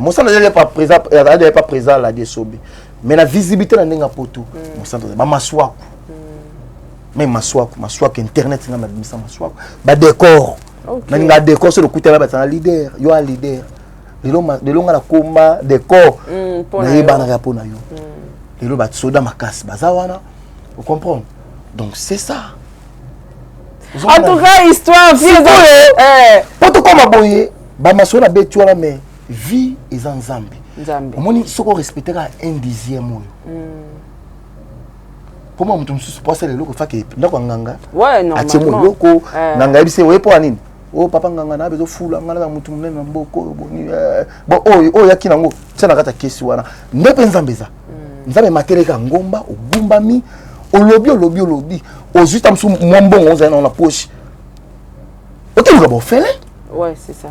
mosantu azali pas présent la desobe mais la visibilité na ndenge poto mosantu bamaswaku même maswaku internet nga mabimisa maswaku badécor naninga décor so lokutela batana leader yo a leader lelo nga na komba décor nayebanaka mpona yo lelo basoda makasi baza wana vous comprenez donc c'est ça en tout cas histoire poto koma boye bamaso na beti wana mais vie eza nzambe omoni soko respecter ka 1/10 oyo pour moi mutu mususu posa lelo ko fake ndako nganga ouais non ati mo loko nganga yebise we po anini oh papa nganga na bezo fula ngala mutu munene na mboko boni bon oh yaki nango tsana kata kesi wana ndepe nzambeza nzambe makeleka ngomba obumbami olobi ozuta msu mwambongo ozana na poche oteluka bofele ouais c'est ça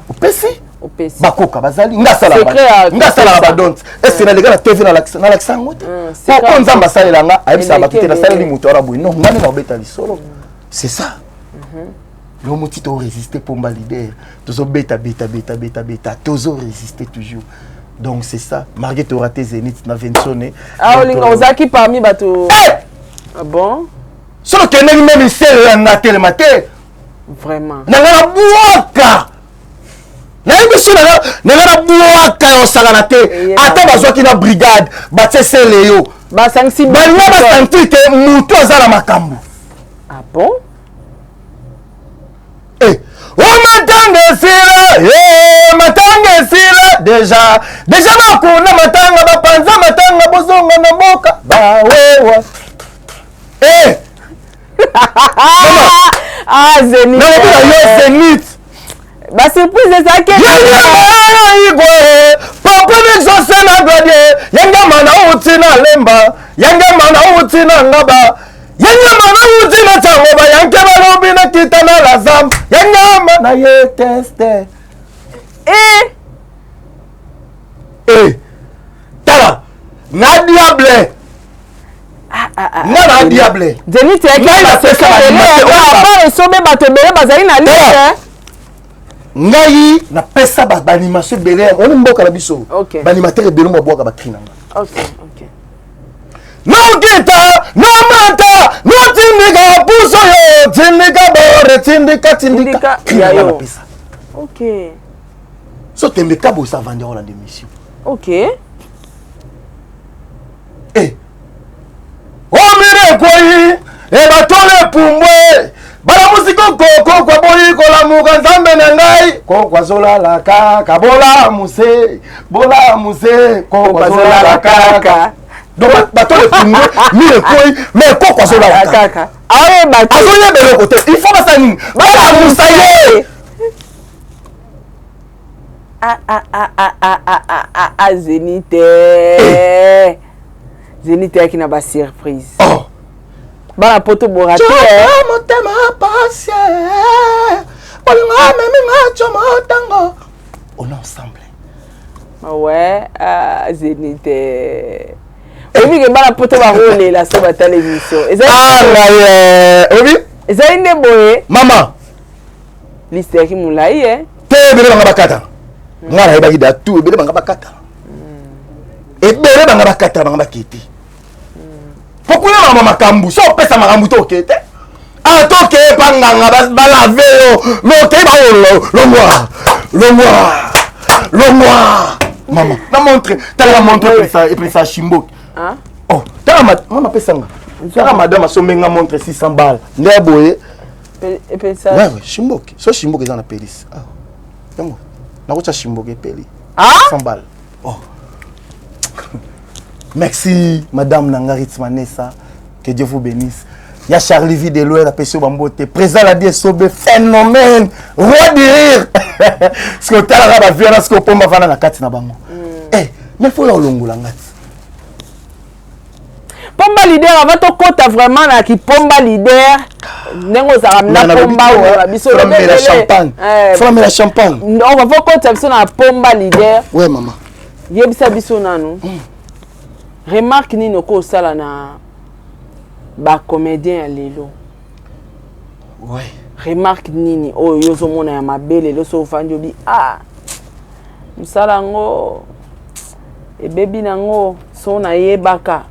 opesi bakoka bazali ngasala badonte est-ce na lega na TV na l'accent ko nzamba salelanga ayebisa bakite na saleli mutu arabu non ngane na obeta lisolo c'est ça le moti to résister pomba leader tozo beta tozo résister toujours donc c'est ça Marguerite raté Zénith na Vincone olinga ozaki parmi bato ah bon solo keneli même sel na télématé vraiment nanga buaka na émission nanga buaka osala te ata bazwaki na brigade batie sel yo basangi balwa basanti te mutu azala makambo ah bon matanga sila déjà bakuna matanga bapanza matanga bozonga na mboka bawewa Zénith Zénith ba surprise ezaki papa nexose na gradie yanga mana uti na lemba yanga mana uti na ngaba yanga mana uti na tangoba yanke balobi na kita na lazam yanga mana ye teste tala na diable na diable Zénith yaki na sobe bato ebele bazali na liste ngai na pesa banimation ebele oni mboka na biso banimateur ebele mabwaka bakrina nokita nomata notindika puso yo tindika bore tindika yayo na pesa so tembe kabo sa vendre la démission omire koi ebatole pumbwe bala musiko koko kwa boyi kola muka nzambe na ngai kokwa zola la kaka bola muse kokwa zola la kaka donc batole pumbwe mire koi mais kokwa zola la kaka aye bato azoye belo côté il faut basa nini bala musaye Zénith yaki na ba surprise bana poto borate motema passe olinga memi choma tango on est ensemble ouais Zénith obi ke bana poto ba role la so ba télévision obi ezali nde boye mama liste yaki mulai te bele banga bakata ngala yeba gida tu bele banga bakata ebele banga bakata banga bakiti pourquoi mama makambu so pesa makambu to kete to ke panganga balave yo mais ke ba le moi mama na montre tala montre pesa shimbo tala mama pesanga tala madame somenga montre 600 balles nde boye pesa ouais shimboki so shimboki za na pelis yango na ko cha shimboki peli 100 balles merci madame Nangarit Manessa, que Dieu vous bénisse. Il y a Charlie Videloé la Pesio Bambote, présent la Diesobe, phénomène, roi de rire. Ce que tu as la violence que tu as la carte na bango. Mais il faut y aller au ngati. Pomba leader avant to kota vraiment na ki pomba leader nengo za na pomba wa biso la champagne. Faut la champagne. On va kota biso na pomba leader. Ouais maman. Yebisa biso nanu. Remarque ni noko sala na ba comédien lelo. Ouais. Remarque nini o yozo mona ya mabele lo so fandi obi musala ngo e baby nango so na yebaka.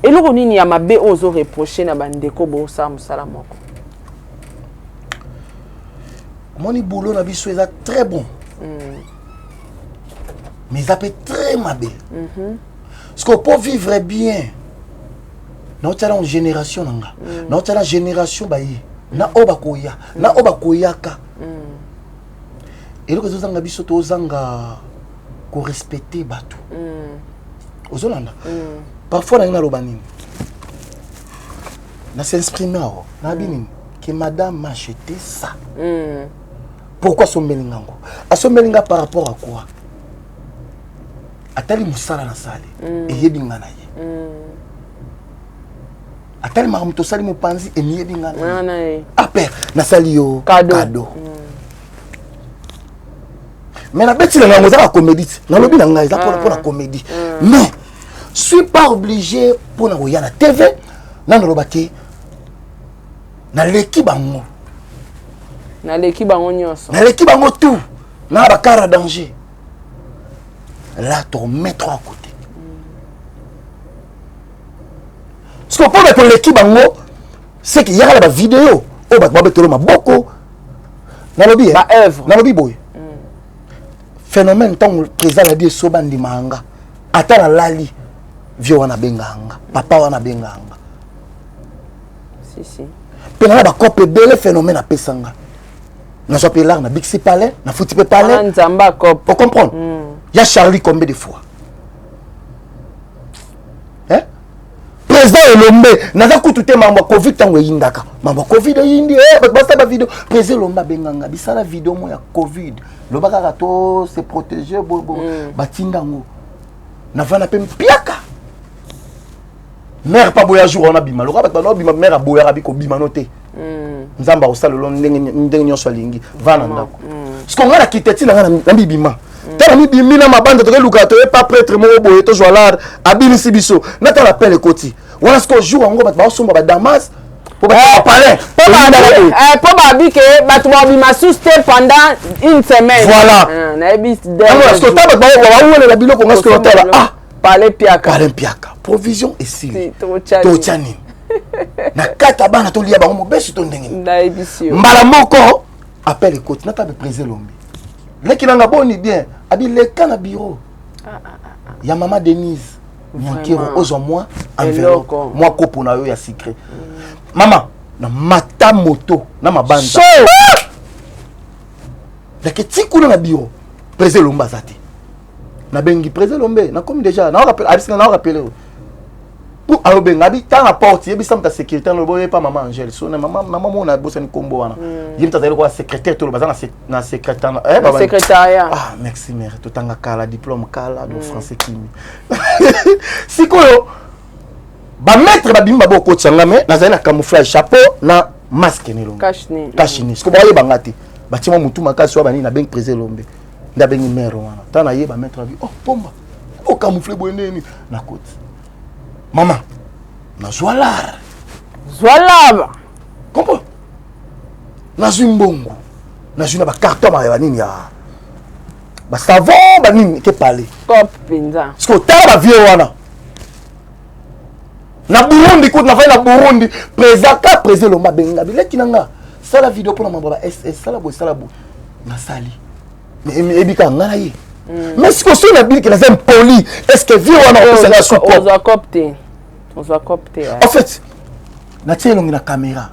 Eloko nini ya mabe ozo reprocher na bandeko bo sa musala moko. Moni boulot na biso est très bon. Mais ça peut très mabe. Parce qu'on peut vivre bien. Notre génération nanga. Notre génération bayi. Na obakoya, na obakoyaka. Et le zanga biso to zanga respecter bato ozolanda parfois na loba nini na s'exprimer na binini que madame m'a acheté ça pourquoi sommelinga ngo asomelinga par rapport à quoi atali musala na sale eyebinga na ye atali makamto sali mopanzi emiyebinga na ye père na sali yo cadeau mais la bête là on a comédie na lobi na ngai za pour la comédie mais suis pas obligé pour na roya la TV na lobaki na l'équipe bango na l'équipe bango nyonso na l'équipe bango tout na ba cara danger là ton mettre à côté ce qu'on parle pour l'équipe bango c'est qu'il y a la vidéo au ba betolo maboko na lobi ba œuvre na lobi boy phénomène tant président a dit sobandi manga ata la lali vio wana benganga papa wana benganga si pena ba copé belle phénomène a pesanga na j'appelle là na bixi palais na fouti pe palais nzamba cop pour comprendre il y a Charlie combien de fois hein président Lombe naza kututé mambo covid tango yindaka mambo covid yindi basta ba vidéo président Lombe benganga bisala vidéo mo ya covid le baka to se protéger bobo batindango na vana pe mpiaka mère pas boya jour on a bima le rabat no bima mère boya rabiko bima noté nzamba osala lo ndenge nyonso lingi vana ndako ce qu'on a la kiteti na bibima tala mi bimi na mabanda to luka to pas prêtre mo boye to joalar abini sibiso na ta l'appel ekoti wana ce qu'on jour ngo ba somba ba damas pour ba parler pour ba bi que ba to bima souste pendant une semaine voilà na bis alors ce que ta ba wa la biloko ngo ce que ta parler piaka provision et si to tchani na kata bana to lia bango mobesu to ndenge na ebisio mbala moko appel ekoti na ta be président Lombe leki nanga boni bien abi leka na bureau ya mama Denise Nyakiro ozo moi enveloppe moi kopo na yo ya secret mama na mata moto na mabanda leki tikuna na bureau président Lombe azati na bengi président Lombe na comme déjà na rappelé pour alobenga bi tant la porte yebi sam ta secrétaire no boye pas maman Angèle so na maman mona bossa ni kombo wana yim ta zali ko secrétaire to lo bazana na secrétaire baba secrétariat merci mère to tanga kala diplôme kala do français kimi sikoyo ba maître ba bimba boko tsanga me na zali na camouflage chapeau na masque ni longo kashini siko boye bangati ba tima mutu makasi wa bani na ben président Lombe nda bengi mère wana ta na ye ba maître bi oh pomba o camoufler boye neni na côte maman na zoalar comprends na zimbongo na zuna ba carton ba nini ya ba savon ba nini ke parler cop pinza parce que ta ba vieux wana na Burundi ko na fa na Burundi président Lomba benga bileki nanga sala vidéo pour na mamba ba SS sala bo na sali mais ebika ngana ye mais ce que sur la bible que les impoli est-ce que vieux wana on s'en support on va copter en fait na tielongi na caméra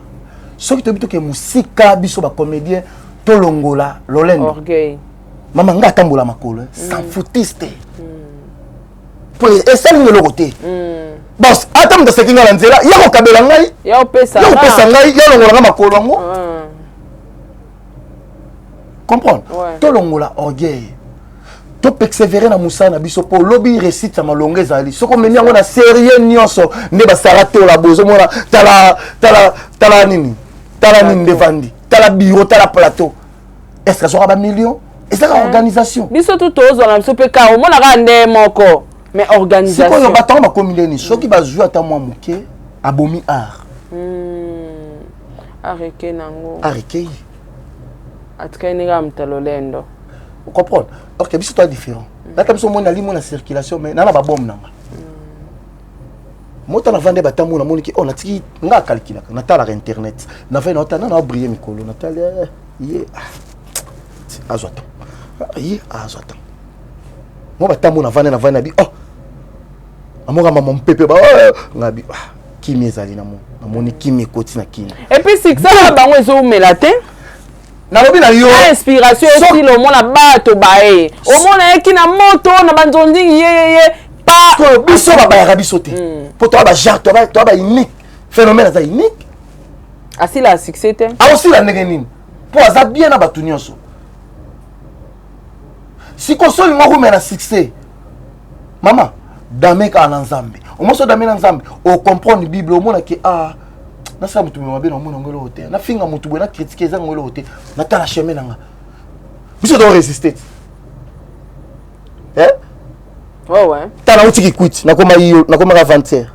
ce qui te dit que musika biso ba comédien to longola lolendo orgueil mama nga tambola makolo sans foutiste pour essayer de le côté boss atam de sekinga la nzela ya ko kabela ngai ya opesa ngai ya longola makolo ngo comprendre to longola orgueil to persévérer na musana biso po lobby récite sa malonge zali soko meni yango na sérieux nyonso ne ba sarate la bozo mona tala nini devandi tala bureau tala plateau est-ce que ça sera ba million et ça organisation biso tout ozo na biso pe ka o mona ka nde moko mais organisation c'est quoi le bâton ba komileni soki ba jouer ata moi moké abomi art areke nango areke atkani ga mtalolendo vous comprenez ok biso toi différent là comme ça mon ali mon circulation mais na ba bombe nanga mota na vande batamu na moniki on a tiki nga calculer na tala internet na va na tana na briller mikolo na tala ye azwata ye azwata mo batamu na vande na bi oh amoka mama mpepe ba ngabi kimi ezali na mo na moni kimi koti na kimi et puis c'est ça bango ezo melaté nalobi na yo inspiration aussi le monde bato bae au monde qui na moto na banzondi ye pas biso babayaka biso te po to ba genre to ba unique phénomène ça unique asi la succès te aussi la ndenge nini po aza bien na bato nyonso si kosoli ngoko mena succès mama dameka na nzambe omoso damena nzambe o comprendre bible o mona ki na sa mutu mabe na mona ngolo hotel na finga mutu bona critiquer za ngolo hotel na tala chemin nanga biso do résister ouais tala uti ki quit na koma avant-hier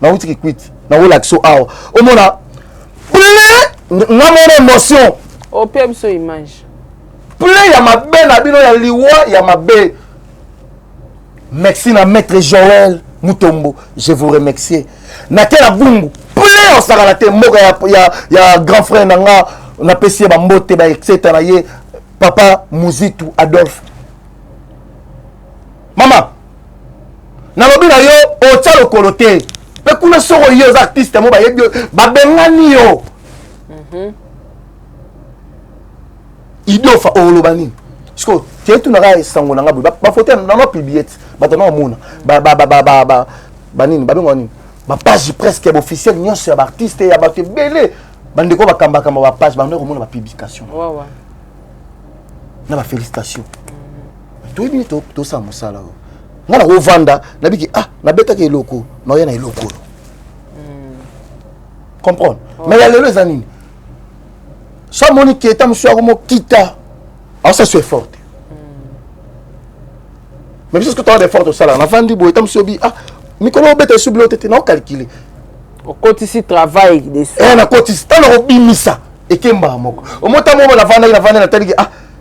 na uti ki quit na wala so aw o mona plein na mon émotion au pire so image plein ya mabe na bino ya liwa ya mabe. Merci na maître Joël Mutombo, je vous remercie. Nakela bungu, plein on sara la te moka ya grand frère nanga, on apprécie ba mbote ba etc na ye papa Muzitu Adolphe. Mama. Na lobi na yo o tia lokolo te. Pe kuna soro yo artiste mo ba yebi ba bengani yo. Ido fa olobani. Sko, tu tu n'auras sango nanga bu. Ba photo na no publier. Ba tona mona. Ba nini, ba bengoni. Ba page presque officielle nyonso ya ba artiste ya ba te belé. Ba ndeko ba kamba ba page ba ndeko mona ba publication. Ouais. Na ba félicitations. To yebi to sa musala. Ngana ko vanda, na biki na beta ke eloko, na ya na eloko. Comprendre. Mais ya lelo zanini. Ça Monique est un monsieur comme Kita. Ah ça c'est fort. Mais parce que tu as des fortes au salaire. Avant du bout, tu monsieur bi mais comment bête sous bibliothèque non calculé. Au côté ici travail des ça. Na côté ici, tu as bimisa et kemba moko. Au moment où la vendre na tali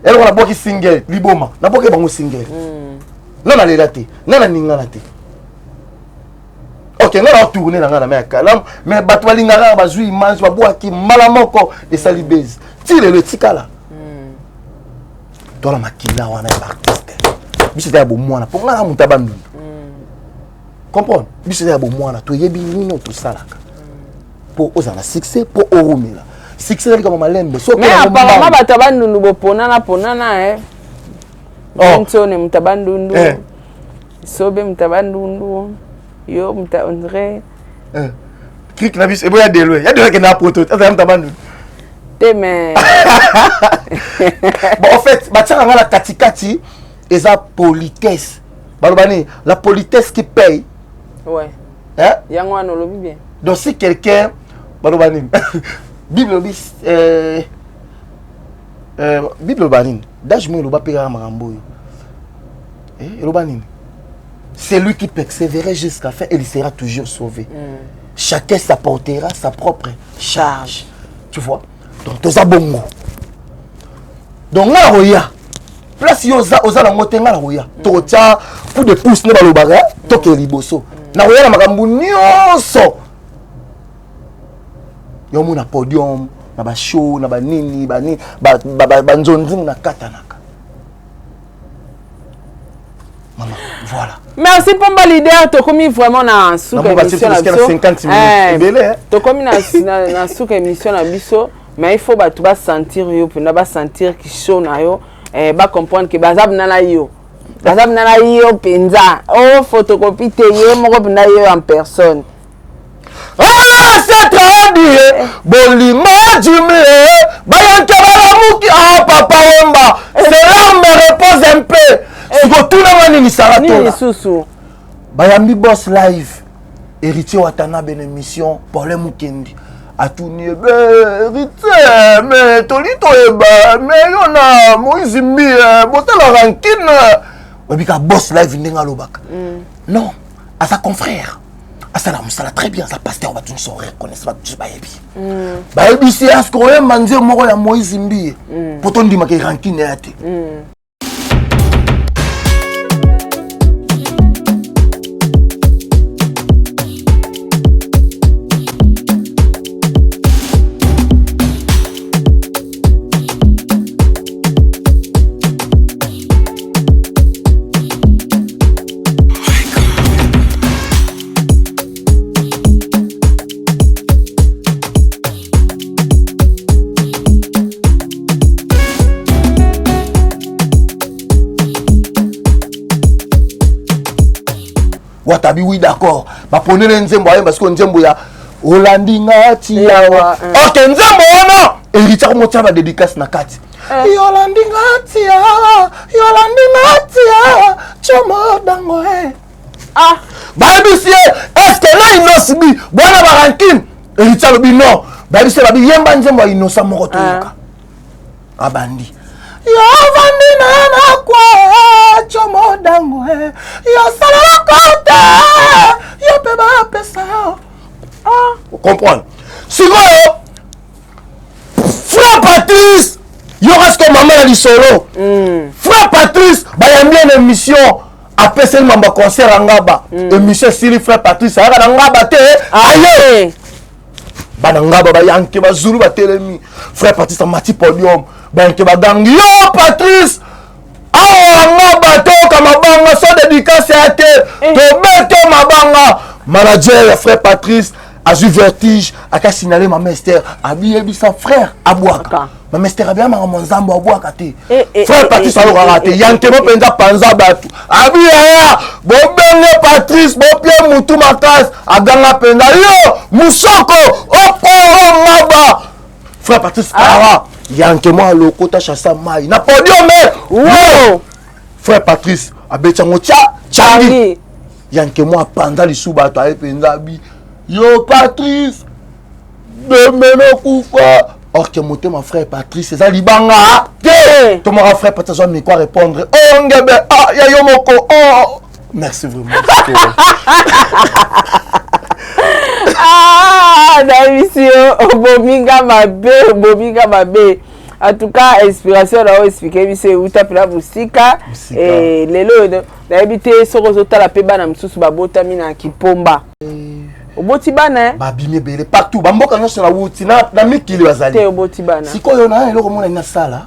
elle on a boki single, liboma. Na boki bango single. Non na lelate, non na ninga late. Ok, on a tourné dans la mer kalam, mais batwali ngara bazui image ba boaki malamoko et salibase. Tire le tikala. Toi la makila wana ya artiste. Biso ya bo mwana, pour ngala mutabandu. Comprendre? Biso ya bo mwana, to yebi nino to salaka. Pour ozana succès, pour orumela. Succès comme malembe. Mais apparemment batabandu bo ponana Ntone mtabandu. Sobe mtabandu. Yo mtaondre krik na bis ebo ya delwe ya delwe ke na poto ta mtabandu mais bon en fait batia nga la katikati eza politesse balobani la politesse qui paye ouais yango wana lobi bien donc si quelqu'un balobani bible bis bible balobani dage mo loba pega makambo yo lobani. C'est lui qui persévérait jusqu'à la fin et il sera toujours sauvé. Chacun s'apportera sa propre charge. Tu vois? Donc, tu as bongo. Donc, la roya. Place yoza la moté la roya. Tu as coup de pouce ne balobara, tu ke liboso. Na roya na makambu nyonso. Yo mo na podium, na ba show, na ba nini, ba nzondi na katanaka. Maman, voilà. Merci pour ma leader, tu as commis vraiment dans sous émission na biso. 50 minutes belé. Tu commis dans sous émission na biso, mais il faut ba tu vas sentir yo, pour na ba sentir qui show na yo, ba comprendre que bazab na yo. Bazab na yo penza. Oh photocopie te yo moko na yo en personne. Ah, c'est très bien. Bolima jumé, bayanka balamuki papa wemba. Cela me repose un peu. Surtout na mani ni saratola. Bayambi Boss Live. Héritier Watana ben émission Paul Mukendi. Atuni héritier mais tolito eba mais yona Moïse Mbi botala rankine. Webika Boss Live ndenga lobaka. Non, à sa confrère. À ça la très bien ça pasteur va tous reconnaître pas tous bayebi. Bayebi c'est à ce qu'on aime manger moko ya Moïse Mbi. Poto ndima ke rankine ate. watabi oui d'accord baponele nzembo aye parce que nzembo ya olandi ngati yawa ok nzembo wana erita komotia ba dédicace na kati yolandi ngati yawa chomo dango bayebisie est-ce que na inosibi bwana barankine erita lobi non bayebisie babi yemba nzembo ya inosa moko toyoka abandi yovandi na kwa chomo dango yosala kote yope bapesa vous comprenez sikoyo frère Patrice yo reste comme maman ya lisolo frère Patrice bayambi une émission apeseli mamba concert angaba émission sili frère Patrice ayaka na ngaba te aye bana ngaba bayanke bazulu batelemi frère Patrice amati podium bayanke bagangi yo Patrice awa ngaba toka mabanga so dédicace ya te tobete mabanga manager ya frère Patrice a eu vertige aka signaler ma mester abiyebi sa frère abwaka ma mester abia ma monzambo abwaka te frère Patrice alors raté yanke mo penza panza batu abiya bobenge Patrice bopie mutu makas aganga penza yo musoko okoro ngaba frère Patrice ara yanke mo lokota chassa mai na podium wow frère Patrice abechango changi yanke mo apanda lisu bato aye penza bi yo Patrice demain kufa or que monter mon frère Patrice c'est ça libanga ton mon frère Patrice me quoi répondre oh ngebe ah ya yo moko oh merci vraiment Davisio bominga mabe en tout cas inspiration là expliquer c'est où tape la musika et lelo d'habiter sorozota la peba na msusu babota mina kipomba oboti bana babimé belé partout bamboka nyonso na wuti na mikili bazali te oboti bana sikoyo na eloko mona ina sala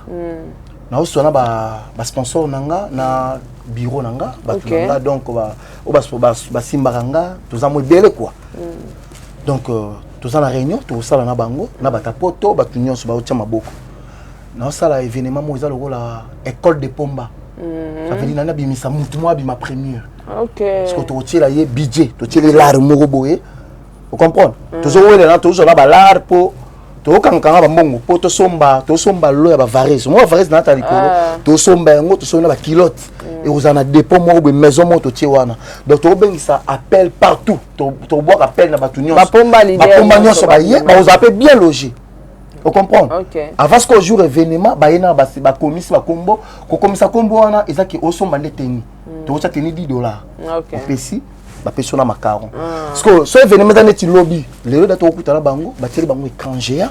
na osona ba sponsor nanga na bureau nanga batu nanga donc ba simba nanga tozamo belé quoi donc toza na réunion to sala na bango na batapoto batu nyonso ba otia maboko na sala événement mo ezalo la école de pomba ça veut dire nana bimisa mutu mo bima première OK parce que to tira ye budget to tira l'art moko boye vous comprenez toujours wele na toujours la l'art po to kankanga ba mbongo po to somba lo ya ba varese mo varese na ta likolo to somba ngo to sona ba kilote et vous en a dépôt mo be maison mo to wana donc to bengisa appel partout to boire appel na batu nyonso ba pomba nyonso ba ye ba vous appelle bien logé. Vous comprenez? Okay. Avant ce qu'au jour événement, bah yena ba commis ba combo, ko komisa combo wana ezaki osomba ndeteni. To cha teni $10. OK. Pesi ba pesona makaron. Parce que so événement dans neti lobby, lelo dato okutana bango, ba teli bango écran géant.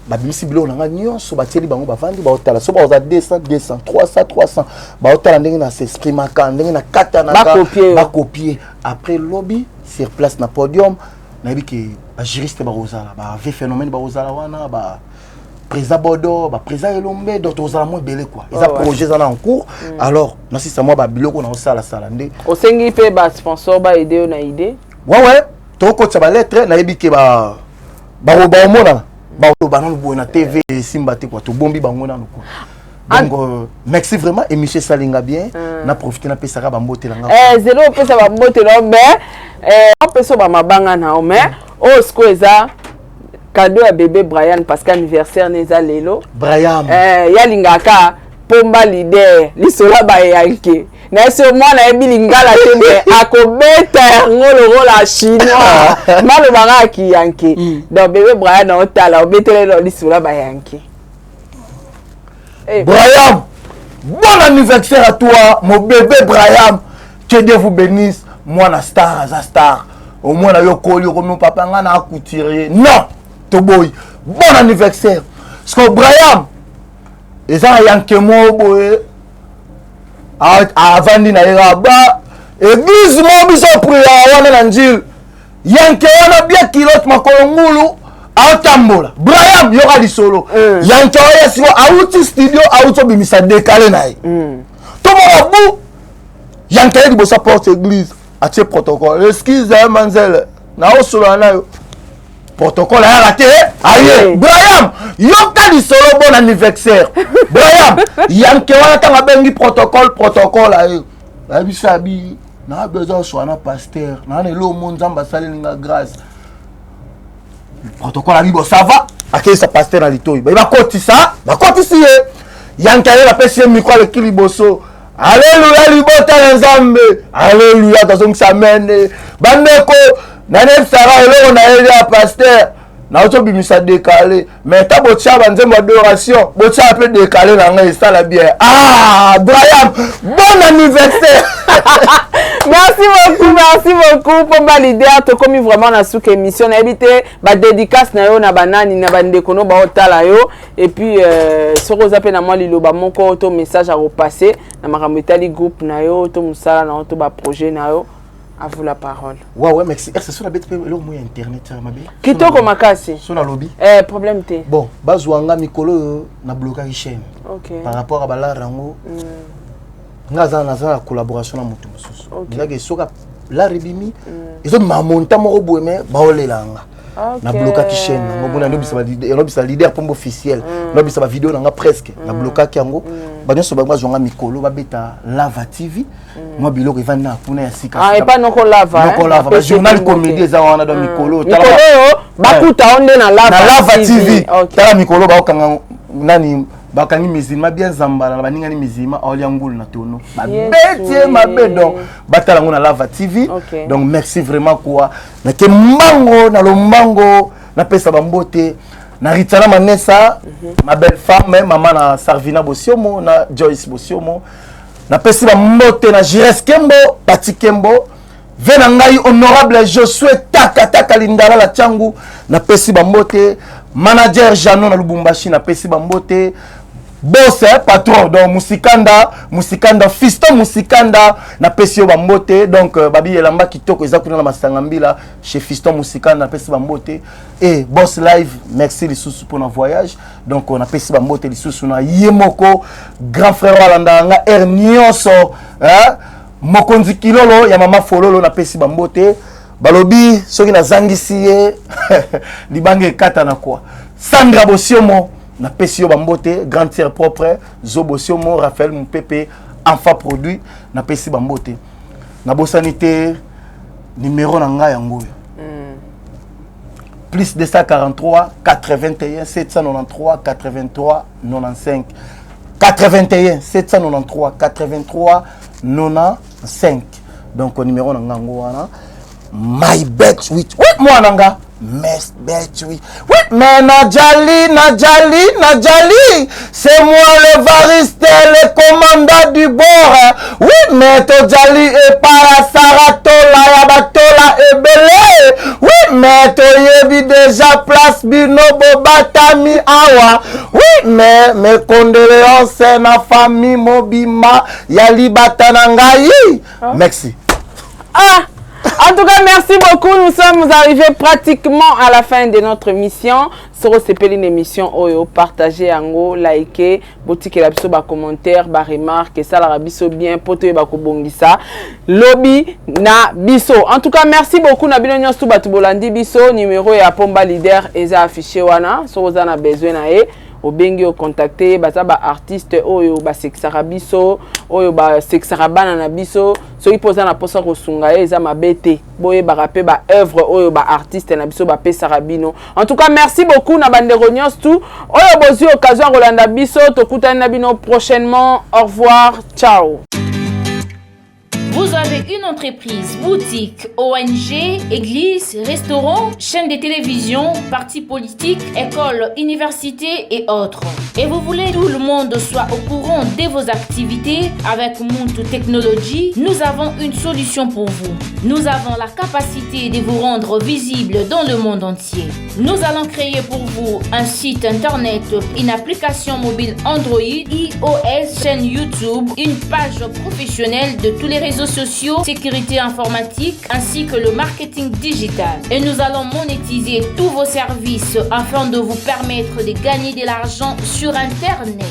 Ba bimisi bilo nanga nyonso ba teli bango ba vandi ba hôtel. So ba oza 200 300 ba hôtel ndenge na s'exprimer ka ndenge na kata na ba copier. Après lobby sur place na podium. Na que ba juriste ba rozala ba ve phénomène ba rozala wana ba président Bodo ba président Elombe donc rozala mo belé quoi ils a projet ça en cours alors na si ça moi ba biloko na osala ndé o sengi pe ba sponsor ba aider na idée ouais to ko tsa ba lettre na que ba mona ba na bo na TV simba te quoi to bombi bango na quoi donc merci vraiment et monsieur Salinga bien na profiter na pesa ba mbote langa zéro pesa ba mbote là mais on peut so ba mabanga na mais o sko eza cadeau à bébé Brian parce qu'anniversaire neza lelo Brian ya lingaka pomba leader lisola ba yanke na so mwana ebi lingala te akobeta ngolo la chinois malo banga ki yanke donc bébé Brian na otala obetele lisola ba yanke. Brian, bon anniversaire à toi, mon bébé Brian. Que Dieu vous bénisse. Moi, na star, za star. Au moins, na yo koli, comme mon papa, na couturier. Non, to boy. Bon anniversaire. Parce que Brian, et ça, il y a un kémo, boy. Avant d'y aller là-bas, église, moi, biso prière, on est en Gilles. Il y a un kémo, bien kilote, ma kolongulu. Aotambola Brian yoka di solo yanchoya siwo auti studio auto bimisa décalé nae to mo bu yanchoya di bosa porte église atie protocole excuse manzel na osolo na yo protocole ya raté aye Brian yoka di solo bon anniversaire Brian yanchoya tanga bengi protocole aye na bisabi na besoin soit na pasteur na le monde nzamba salinga grâce protocole la bible ça va akeli sa pasteur na litoyi ba kotisa yankale la pesi micro le kiliboso alléluia libota na nzambe alléluia tazongisa mene bandeko na ne sara eloko na ele ya pasteur na oto bimisa décalé mais ta botia banzembo adoration botia peu décalé na ngai ça la bien Brian bon anniversaire. Merci beaucoup pour ma leader to comme vraiment na sous émission na habité ba dédicace na yo na banani na bandeko no ba otala yo et puis soko zape na moi liloba moko to message à repasser na makamutali groupe na yo to musala na to ba projet na yo. À vous la parole. Ouais, merci. C'est sur la bête le moyen internet ma bé. Kitoko makasi. Sur la lobby. Problème té. Bon, bazwanga mikolo na blocage chaîne. OK. Par rapport à bala rango. Ngaza na za collaboration na mutu mususu. Déjà que soka la rebimi. Ils ont mamonta mo boeme baolelanga. Na blocage chaîne. Ngobona ndobisa leader pombe officiel. Ndobisa ba vidéo nga presque na blocage yango. Banyoso bazwanga mikolo babeta Lava TV. Moi biloko evana kuna ya sika. Et pas noko lava. Noko lava. Journal comédie za wana do mikolo. Mikolo bakuta onde na Lava TV. Tala mikolo ba okanga nani bakangi mizima bien zambala baninga ni mizima olia ngulu na tono. Babete mabedo. Batala ngona Lava TV. Donc merci vraiment quoi. Na ke mbango na lombango na pesa bambote. Na Ritana Manessa, ma belle femme, maman na Sarvina Bosiomo, na Joyce Bosiomo. Na pesi ba mbote na Jires Kembo, Pati Kembo. Venangai honorable Josué Taka Lindala la Tchangu. Na pesi ba mbote. Manager Jano na Lubumbashi, na pesi ba mbote. Boss, patron, donc Musikanda, fiston Musikanda, na pesio bambote, donc Babi Elamba Kitoko, ezakuna na Masangambila, chez fiston Musikanda, na pesi bambote, et Boss Live, merci les sous pour notre voyage, donc on a pesi bambote les sous na Yemoko, grand frère Walandanga, Ernioso, hein, Mokonzi Kilolo, ya mama Fololo, na pesi bambote, Balobi, soki na Zangisiye, Libange Kata na quoi, Sandra Bosiomo, na pesio bambote grand tiers propre Zobosiomo Raphaël Mpepe enfant produit na pesi bambote na bosanité numéro na nga yango plus 243 81 793 83 95 81 793 83 95 donc numéro na nga ngo wana my bet with moi nanga Mes bêtes, oui. Oui, mais Nadjali, c'est moi le variste, le commandant du bord. Oui, mais Todjali et para Saratola, Yabatola et Belé. Oui, mais Toyebi déjà place Binobo Batami Awa. Oui, mais mes condoléances à ma famille Mobima, Yali Batanangayi. Merci. En tout cas, merci beaucoup. Nous sommes arrivés pratiquement à la fin de notre émission. Soro sepeli une émission oyo partagez ango, likez, boutique la biso ba commentaire, ba remarque, ça la biso bien poto ba ko bongisa. Lobby na biso. En tout cas, merci beaucoup na bino nyonso batu bolandi biso numéro ya Pomba leader eza affiché wana. Soro za na besoin na e. Obengi o contacter baza ba artiste oyo ba sexara biso oyo ba sexara bana na biso soki poza na posa ko sunga eza mabete boye ba rapper ba œuvre oyo ba artiste na biso ba pesara bino. En tout cas, merci beaucoup na bandeko nyonso tout oyo bozi occasion rolanda biso tokutana na bino prochainement. Au revoir, ciao. Vous avez une entreprise, boutique, ONG, église, restaurant, chaîne de télévision, parti politique, école, université et autres. Et vous voulez que tout le monde soit au courant de vos activités avec Muntu Technology, nous avons une solution pour vous. Nous avons la capacité de vous rendre visible dans le monde entier. Nous allons créer pour vous un site internet, une application mobile Android, iOS, chaîne YouTube, une page professionnelle de tous les réseaux sociaux, sécurité informatique ainsi que le marketing digital. Et nous allons monétiser tous vos services afin de vous permettre de gagner de l'argent sur Internet.